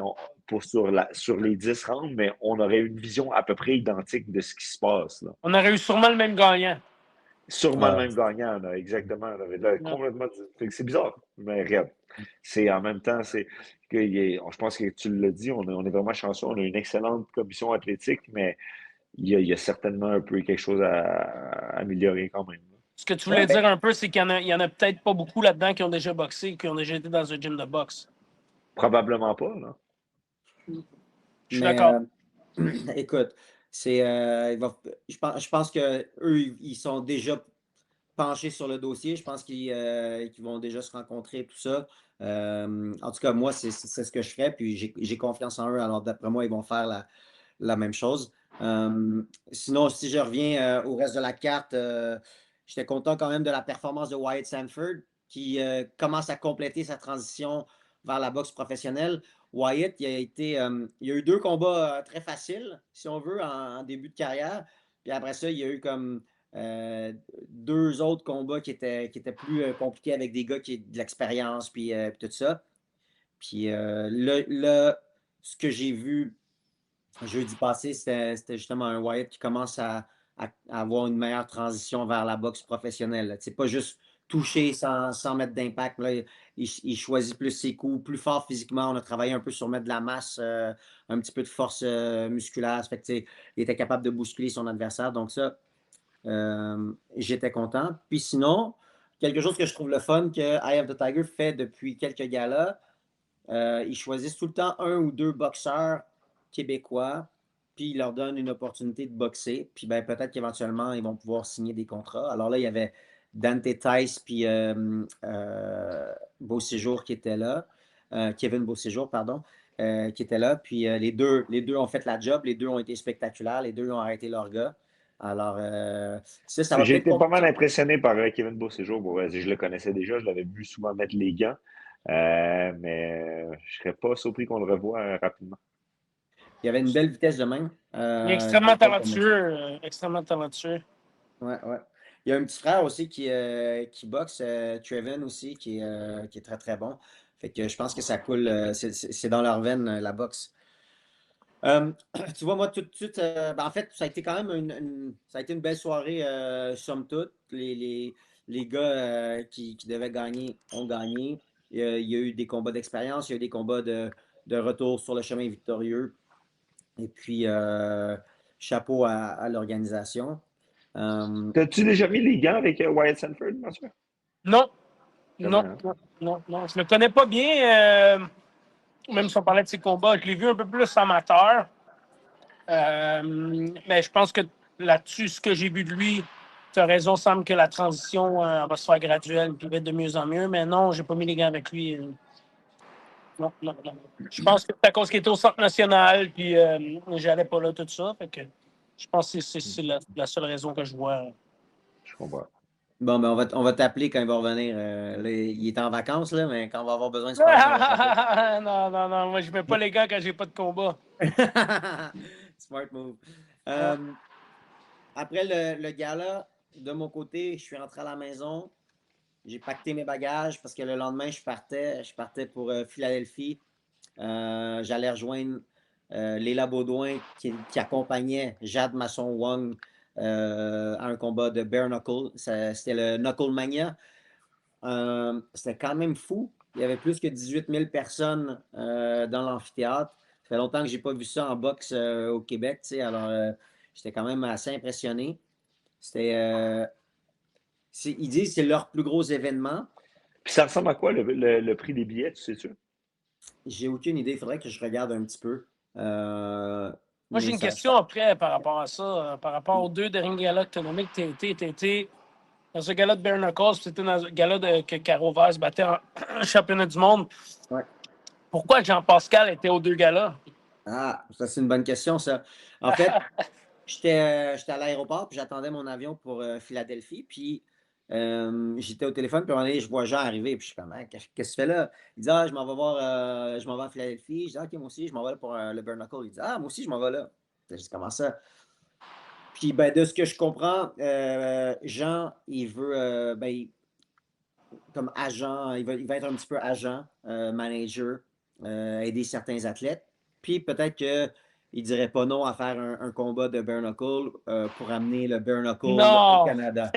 sur les 10 rounds, mais on aurait une vision à peu près identique de ce qui se passe, là. On aurait eu sûrement le même gagnant. Sûrement le Ouais. même gagnant, là, exactement. Là, Ouais. complètement. Fait que c'est bizarre, mais regarde. C'est en même temps, je pense que tu l'as dit, on est vraiment chanceux. On a une excellente commission athlétique, mais il y a certainement un peu quelque chose à améliorer quand même. Ce que tu Ouais, voulais ben, dire un peu, c'est qu'il y en a peut-être pas beaucoup là-dedans qui ont déjà boxé, qui ont déjà été dans un gym de boxe. Probablement pas, là. Je suis mais d'accord. écoute, je pense que eux, ils sont déjà penchés sur le dossier. Je pense qu'ils vont déjà se rencontrer, tout ça. En tout cas, moi, c'est ce que je ferais, puis j'ai confiance en eux. Alors, d'après moi, ils vont faire la même chose. Sinon, si je reviens au reste de la carte, j'étais content quand même de la performance de Wyatt Sanford qui commence à compléter sa transition vers la boxe professionnelle. Wyatt, il a eu 2 combats très faciles, si on veut, en début de carrière. Puis après ça, il y a eu comme 2 autres combats qui étaient plus compliqués avec des gars qui ont de l'expérience, puis tout ça. Puis là, ce que j'ai vu jeudi passé, c'était justement un Wyatt qui commence à avoir une meilleure transition vers la boxe professionnelle. C'est pas juste toucher sans mettre d'impact. Il choisit plus ses coups, plus fort physiquement. On a travaillé un peu sur mettre de la masse, un petit peu de force musculaire. Fait que, il était capable de bousculer son adversaire. Donc ça, j'étais content. Puis sinon, quelque chose que je trouve le fun que Eye of the Tiger fait depuis quelques galas, ils choisissent tout le temps 1 ou 2 boxeurs québécois, puis ils leur donnent une opportunité de boxer. Puis ben, peut-être qu'éventuellement, ils vont pouvoir signer des contrats. Alors là, il y avait Dante Tice puis Beauséjour qui était là. Kevin Beauséjour, pardon, qui était là. Puis les deux ont fait la job. Les deux ont été spectaculaires. Les deux ont arrêté leur gars. Alors, ça va J'ai peut-être été pas mal compliquer. impressionné par Kevin Beauséjour. Bon, ouais, je le connaissais déjà, je l'avais vu souvent mettre les gants. Mais je serais pas surpris qu'on le revoie rapidement. Il y avait une belle vitesse de main. Il est Une extrêmement belle commotion. talentueux. Extrêmement talentueux. Ouais, ouais. Il y a un petit frère aussi qui boxe, Trevin aussi, qui est très, très bon. Fait que je pense que ça coule, c'est dans leur veine, la boxe. Euh, Tu vois, moi, tout de suite, ben, en fait, ça a été quand même ça a été une belle soirée, somme toute. Les gars qui devaient gagner ont gagné. Il y a eu des combats d'expérience, il y a eu des combats de retour sur le chemin victorieux. Et puis, chapeau à l'organisation. Euh, T'as-tu déjà mis les gants avec Wyatt Sanford, Mathieu? Non, Jamais, non, hein? non, non, non. Je le connais pas bien, même si on parlait de ses combats. Je l'ai vu un peu plus amateur. Mais je pense que là-dessus, ce que j'ai vu de lui, tu as raison, semble que la transition va se faire graduelle et va être de mieux en mieux. Mais non, j'ai pas mis les gants avec lui. Non, non, non. Je pense que c'est à cause qu'il était au Centre national, puis j'allais pas là, tout ça. Fait que je pense que c'est la seule raison que je vois. Je comprends. Bon, ben on va t'appeler quand il va revenir. Là, il est en vacances, là, mais quand on va avoir besoin de se parler, on va t'appeler. Non, non, non. Moi, je mets pas les gants quand j'ai pas de combat. Smart move. Ouais. Après le gala, de mon côté, je suis rentré à la maison. j'ai pacté mes bagages parce que le lendemain, je partais pour Philadelphie. J'allais rejoindre Léla Baudouin qui accompagnait Jade Masson-Wong à un combat de bare knuckle. C'était le Knuckle Mania. C'était quand même fou. Il y avait plus que 18 000 personnes dans l'amphithéâtre. Ça fait longtemps que je n'ai pas vu ça en boxe au Québec, tu sais, alors j'étais quand même assez impressionné. C'était, ils disent que c'est leur plus gros événement. Puis ça ressemble à quoi le prix des billets, tu sais-tu? J'ai aucune idée. Il faudrait que je regarde un petit peu. Moi, j'ai Mais une question après par rapport à ça, par rapport aux 2 derniers galas que tu as nommés que tu été dans ce gala de bare knuckles, puis c'était dans un gala que Caro Vaz battait en championnat du monde. Ouais. Pourquoi Jean-Pascal était aux 2 galas? Ah, ça c'est une bonne question, ça. En fait, j'étais à l'aéroport, puis j'attendais mon avion pour Philadelphie, puis j'étais au téléphone, puis à un moment donné, je vois Jean arriver, puis je suis comme, hein, qu'est-ce que tu fais là? Il dit, ah, je m'en vais à Philadelphie. Je dis, ok, moi aussi, je m'en vais là pour le bare knuckle. Il dit, ah, moi aussi, je m'en vais là. Je dis, comment ça? Puis, ben, de ce que je comprends, Jean, il veut, comme agent, il va être un petit peu agent, manager, aider certains athlètes. Puis peut-être qu'il ne dirait pas non à faire un combat de bare knuckle pour amener le bare knuckle au Non! Canada.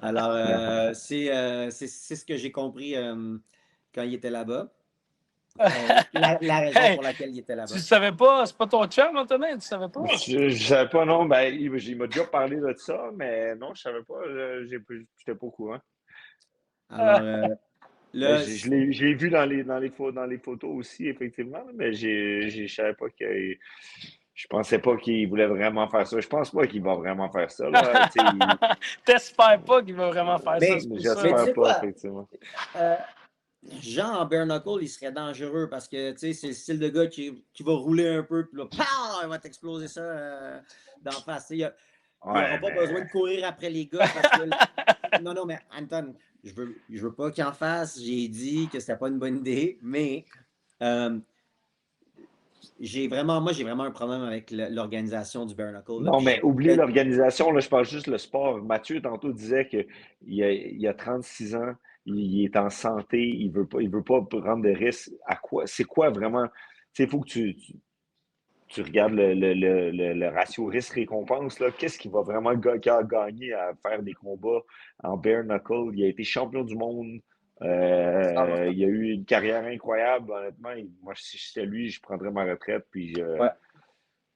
Alors, c'est ce que j'ai compris quand il était là-bas. La raison Hey, pour laquelle il était tu là-bas. ne savais pas, c'est pas ton chum, Antonin, tu savais pas? Je ne savais pas, non. Ben, il m'a déjà parlé de ça, mais non, je savais pas. Je n'étais pas au courant. Alors, Ben, là, je l'ai vu dans les photos aussi, effectivement, mais je savais pas que. Je pensais pas qu'il voulait vraiment faire ça. Je pense pas qu'il va vraiment faire ça, là. Tu sais, T'espères pas qu'il va vraiment faire ça, mais, c'est pour mais tu j'espère ça. sais pas, quoi? effectivement. Jean en bare knuckle, il serait dangereux parce que c'est le style de gars qui va rouler un peu, puis là, pow, il va t'exploser ça d'en face. Il n'aura Ouais, pas besoin de courir après les gars parce que. Non, mais Anton, je veux pas qu'il en fasse. J'ai dit que c'était pas une bonne idée, mais euh, j'ai vraiment un problème avec l'organisation du bare knuckle. Là, non, puis mais oublie l'organisation, là, je parle juste le sport. Mathieu, tantôt, disait qu'il a 36 ans, il est en santé, il veut pas prendre de risques. À quoi? C'est quoi vraiment? Tu sais, il faut que tu regardes le ratio risque-récompense, là. Qu'est-ce qui va vraiment gagner à faire des combats en bare knuckle? Il a été champion du monde. Il a eu une carrière incroyable, honnêtement. Moi, si j'étais lui, je prendrais ma retraite, puis Ouais.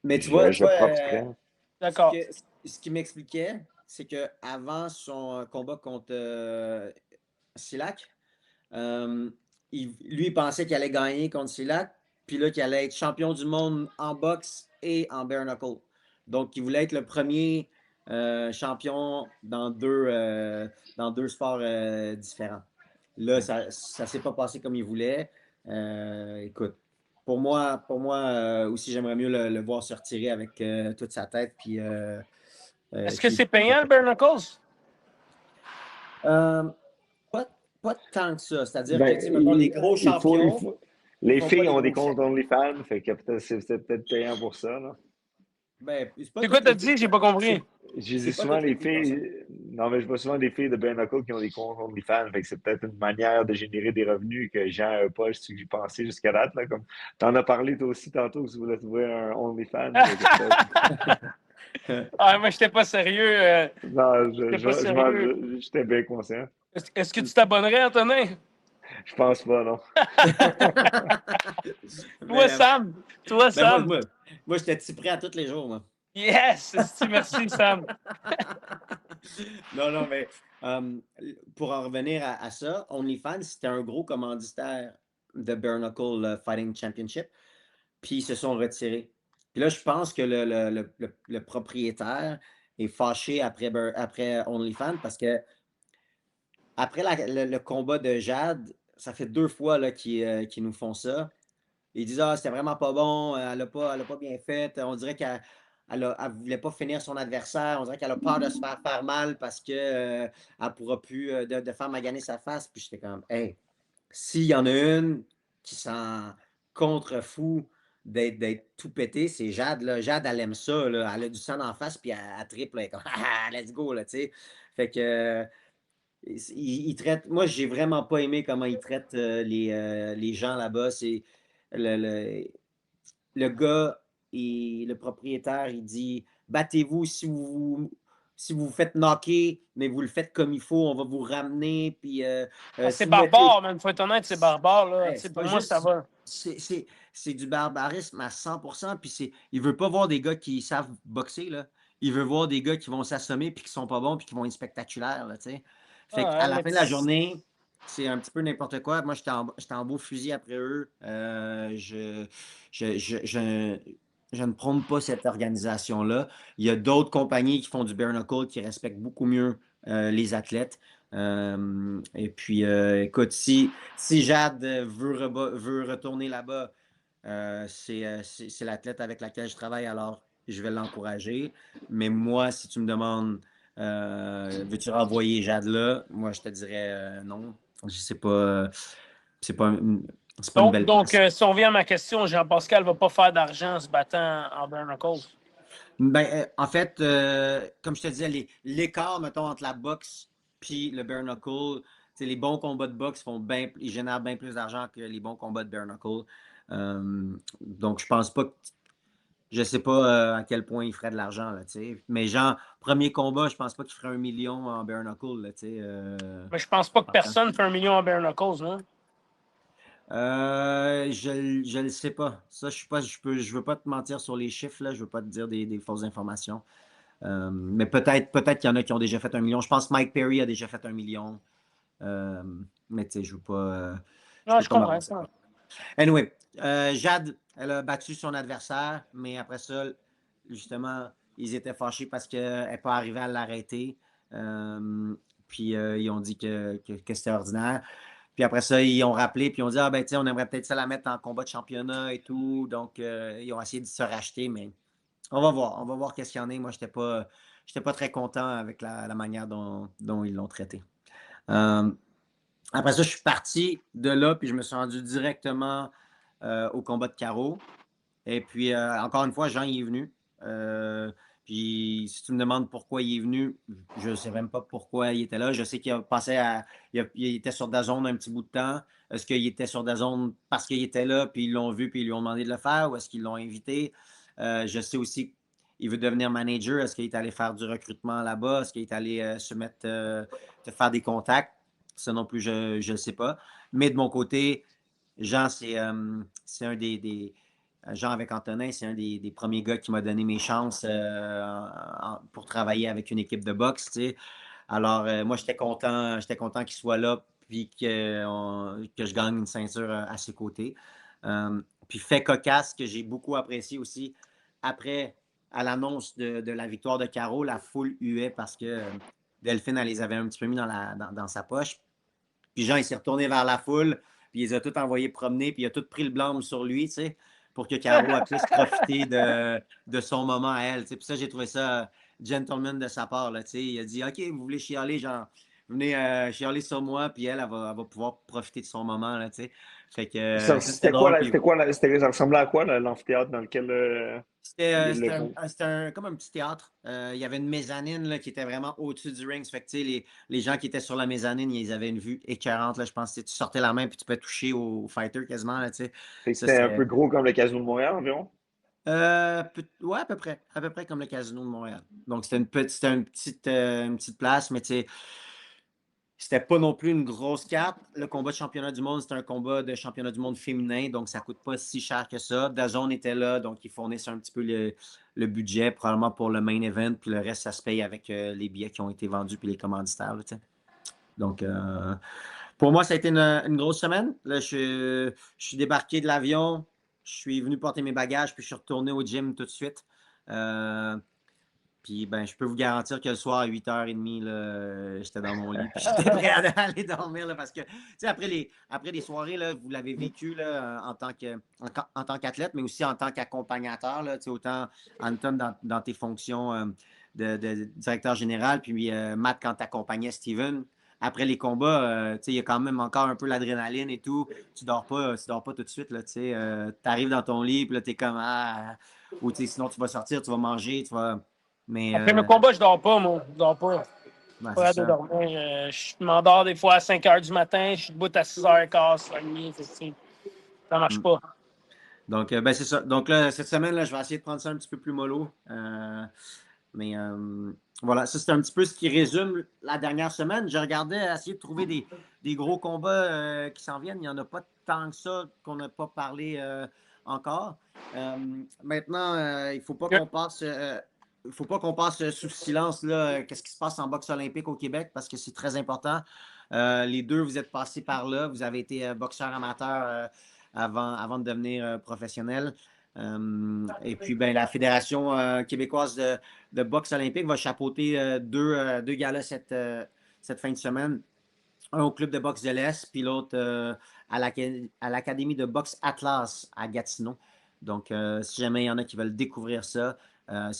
Mais tu vois, je profiterais. D'accord. ce qui m'expliquait, c'est qu'avant son combat contre Silac, lui, il pensait qu'il allait gagner contre Silac, puis là, qu'il allait être champion du monde en boxe et en bare knuckle. Donc, il voulait être le premier champion dans deux sports différents. Là, ça ne s'est pas passé comme il voulait. Écoute, pour moi aussi, j'aimerais mieux le voir se retirer avec toute sa tête. Puis, Est-ce que c'est payant, le bare knuckles? Pas tant que ça. C'est-à-dire que, Ben, tu sais, mettons, les gros champions, Les font pas filles des ont des gros comptes chèques. OnlyFans, fait que c'est peut-être payant pour ça, là. Ben, c'est pas C'est quoi toutes t'as les filles. dit? J'ai pas compris. J'ai dit C'est pas souvent toutes les les filles qui font ça. filles. Non, mais je vois souvent des filles de bare knuckle qui ont des comptes OnlyFans, fait que c'est peut-être une manière de générer des revenus que Jean n'a pas su penser jusqu'à date, là. Comme t'en as parlé toi aussi tantôt que tu voulais trouver un OnlyFans. Fait que Ah, moi, j'étais pas sérieux. non, J'étais pas sérieux. j'étais bien conscient. Est-ce que tu t'abonnerais, Antonin? Je pense pas, non. Toi, Mais, Sam. Toi, ben Sam. moi, j'étais prêt à tous les jours, moi. Yes! Merci, Sam. Non, mais pour en revenir à ça, OnlyFans, c'était un gros commanditaire de Bare Knuckle Fighting Championship. Puis ils se sont retirés. Puis là, je pense que le propriétaire est fâché après OnlyFans parce que après le combat de Jade, ça fait 2 fois là, qu'ils nous font ça. Ils disent ah, c'était vraiment pas bon, elle a pas bien fait. On dirait qu'elle voulait pas finir son adversaire. On dirait qu'elle a peur de se faire mal parce qu'elle ne pourra plus de faire maganer sa face. Puis j'étais comme hey, s'il y en a une qui s'en contrefou d'être tout pété, c'est Jade. Là. Jade, elle aime ça. Là. Elle a du sang en face, puis elle triple. Elle est comme, ah, let's go. Là, tu sais. Fait que il traite. Moi, j'ai vraiment pas aimé comment il traite les gens là-bas. C'est le, le, le gars et le propriétaire, il dit battez-vous si vous faites knocker, mais vous le faites comme il faut, on va vous ramener. Puis C'est si vous mettez. barbare, man. Faut être honnête, c'est barbare, là. Tu Hey, sais, c'est pour pas moi, ça juste. va. C'est du barbarisme à 100%. Puis il veut pas voir des gars qui savent boxer, là. Il veut voir des gars qui vont s'assommer puis qui sont pas bons puis qui vont être spectaculaires, là, tu sais. Fait Ah, qu'à ouais, la mais fin de la journée, c'est un petit peu n'importe quoi. Moi, j'étais en beau fusil après eux. Je ne prône pas cette organisation-là. Il y a d'autres compagnies qui font du bare knuckle qui respectent beaucoup mieux les athlètes. Et puis, écoute, si Jade veut retourner là-bas, c'est l'athlète avec laquelle je travaille, alors je vais l'encourager. Mais moi, si tu me demandes, veux-tu renvoyer Jade là? Moi, je te dirais non. Je sais pas, c'est pas une belle donc place. si on revient à ma question, Jean-Pascal ne va pas faire d'argent en se battant en bare knuckles. Ben, en fait, comme je te disais, l'écart, mettons, entre la boxe puis le bare knuckle, les bons combats de boxe ils génèrent bien plus d'argent que les bons combats de bare knuckle. Donc, je pense pas que. Je sais pas à quel point il ferait de l'argent, là, tu sais. Mais genre, premier combat, je pense pas qu'il ferait 1 million en bare knuckle, là, tu sais. Mais je pense pas que personne fait 1 million en bare knuckles, non? Je le sais pas. Ça, je suis pas, je veux pas te mentir sur les chiffres, là. Je veux pas te dire des fausses informations. Mais peut-être qu'il y en a qui ont déjà fait 1 million. Je pense que Mike Perry a déjà fait 1 million. Euh, mais tu sais, je veux pas. Je Non, peux je pas comprends m'avancer. ça. Anyway, Jade, elle a battu son adversaire, mais après ça, justement, ils étaient fâchés parce qu'elle n'est pas arrivée à l'arrêter. Puis ils ont dit que c'était ordinaire. Puis après ça, ils ont rappelé, puis ils ont dit, ah ben, tu sais, on aimerait peut-être ça la mettre en combat de championnat et tout. Donc, ils ont essayé de se racheter, mais on va voir. On va voir qu'est-ce qu'il y en a. Moi, j'étais pas très content avec la manière dont ils l'ont traité. Après ça, je suis parti de là, puis je me suis rendu directement au combat de carreau. Et puis, encore une fois, Jean il est venu. Puis, si tu me demandes pourquoi il est venu, je ne sais même pas pourquoi il était là. Je sais qu'il a passé il était sur DAZN un petit bout de temps. Est-ce qu'il était sur DAZN parce qu'il était là, puis ils l'ont vu, puis ils lui ont demandé de le faire, ou est-ce qu'ils l'ont invité? Je sais aussi qu'il veut devenir manager. Est-ce qu'il est allé faire du recrutement là-bas? Est-ce qu'il est allé se mettre, te faire des contacts? Ça non plus, je ne le sais pas. Mais de mon côté, Jean, c'est un Jean avec Antonin, c'est un des premiers gars qui m'a donné mes chances pour travailler avec une équipe de boxe. Tu sais. Alors, moi, j'étais content qu'il soit là puis que je gagne une ceinture à ses côtés. Puis fait cocasse que j'ai beaucoup apprécié aussi, après, à l'annonce de la victoire de Caro, la foule huait parce que Delphine, elle les avait un petit peu mis dans sa poche. Puis Jean, il s'est retourné vers la foule, puis il les a tous envoyés promener, puis il a tout pris le blâme sur lui, tu sais, pour que Caro puisse profiter de son moment à elle. Tu sais. Puis ça, j'ai trouvé ça gentleman de sa part, là, tu sais. Il a dit, OK, vous voulez chialer, genre, venez chialer sur moi, puis elle va pouvoir profiter de son moment, là, tu sais. Fait que ça, c'était C'était quoi, drôle. Puis ça ressemblait à quoi, l'amphithéâtre dans lequel c'était le comme un petit théâtre. Il y avait une mezzanine là, qui était vraiment au-dessus du ring. Ça fait que, tu sais, les gens qui étaient sur la mezzanine, ils avaient une vue écœurante. Là, je pense que tu sortais la main puis tu peux toucher au fighter quasiment. Là, tu sais. Fait que Ça, c'était un c'est, peu gros comme le Casino de Montréal environ? ouais, à peu près. À peu près comme le Casino de Montréal. Donc, c'était une petite place, mais tu sais, c'était pas non plus une grosse carte. Le combat de championnat du monde, c'était un combat de championnat du monde féminin, donc ça coûte pas si cher que ça. DAZN était là, donc ils fournissent un petit peu le budget, probablement pour le main event, puis le reste, ça se paye avec les billets qui ont été vendus puis les commanditaires. Là, tu sais. Donc, pour moi, ça a été une grosse semaine. Là, je suis débarqué de l'avion, je suis venu porter mes bagages, puis je suis retourné au gym tout de suite. Puis ben, je peux vous garantir que le soir à 8h30, là, j'étais dans mon lit. Puis j'étais prêt à aller dormir. Là, parce que après les soirées, là, vous l'avez vécu là, en tant qu'athlète, mais aussi en tant qu'accompagnateur. Là, autant Anton dans tes fonctions de directeur général, puis Matt quand tu accompagnais Steven. Après les combats, il y a quand même encore un peu l'adrénaline et tout. Tu dors pas tout de suite. Tu arrives dans ton lit, puis là, tu es comme ou sinon tu vas sortir, tu vas manger, tu vas. Mais Après le combat, je dors pas, moi. Je dors pas. Ben, Pas c'est hâte de ça. dormir. Je m'endors des fois à 5 h du matin. Je suis debout à 6 h15, 6 h30. Ça marche Mm. pas. Donc, ben, c'est ça. Donc, là, cette semaine, là, je vais essayer de prendre ça un petit peu plus mollo. Mais voilà, ça, c'est un petit peu ce qui résume la dernière semaine. Je regardais essayer de trouver des gros combats qui s'en viennent. Il n'y en a pas tant que ça qu'on n'a pas parlé encore. Maintenant, il ne faut pas qu'on passe. Il faut pas qu'on passe sous silence là, qu'est-ce qui se passe en boxe olympique au Québec parce que c'est très important. Les deux, vous êtes passés par là. Vous avez été boxeur amateur avant de devenir professionnel. Et puis, ben, la Fédération québécoise de boxe olympique va chapeauter deux galas cette fin de semaine. Un au club de boxe de l'Est, puis l'autre à l'Académie de boxe Atlas à Gatineau. Donc, si jamais il y en a qui veulent découvrir ça,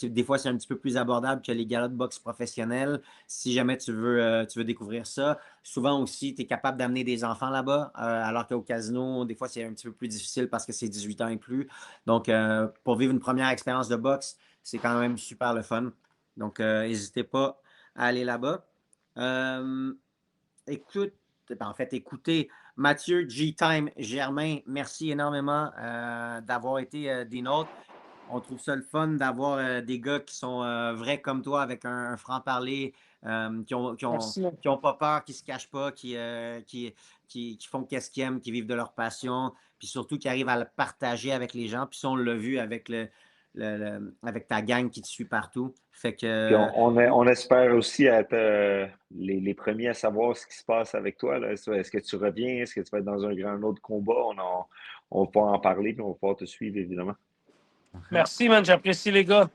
des fois, c'est un petit peu plus abordable que les galas de boxe professionnels. Si jamais tu veux découvrir ça, souvent aussi, tu es capable d'amener des enfants là-bas, alors qu'au casino, des fois, c'est un petit peu plus difficile parce que c'est 18 ans et plus. Donc, pour vivre une première expérience de boxe, c'est quand même super le fun. Donc, n'hésitez pas à aller là-bas. Écoutez, Mathieu, G-Time, Germain, merci énormément d'avoir été des nôtres. On trouve ça le fun d'avoir des gars qui sont vrais comme toi, avec un franc-parler, Merci. qui ont pas peur, qui ne se cachent pas, qui font qu'est-ce qu'ils aiment, qui vivent de leur passion, puis surtout qui arrivent à le partager avec les gens. Puis ça, on l'a vu avec avec ta gang qui te suit partout. Fait Puis que on espère aussi être les premiers à savoir ce qui se passe avec toi, là. Est-ce que tu reviens? Est-ce que tu vas être dans un autre combat? On va pouvoir en parler, puis on va pouvoir te suivre, évidemment. Merci, man. J'apprécie les gars.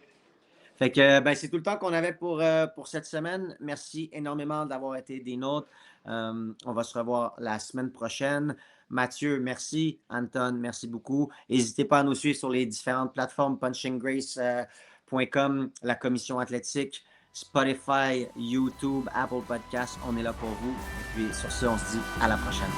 Fait que ben, c'est tout le temps qu'on avait pour cette semaine. Merci énormément d'avoir été des nôtres. On va se revoir la semaine prochaine. Mathieu, merci. Anton, merci beaucoup. N'hésitez pas à nous suivre sur les différentes plateformes punchinggrace.com, la commission athlétique, Spotify, YouTube, Apple Podcasts. On est là pour vous. Et puis sur ce, on se dit à la prochaine.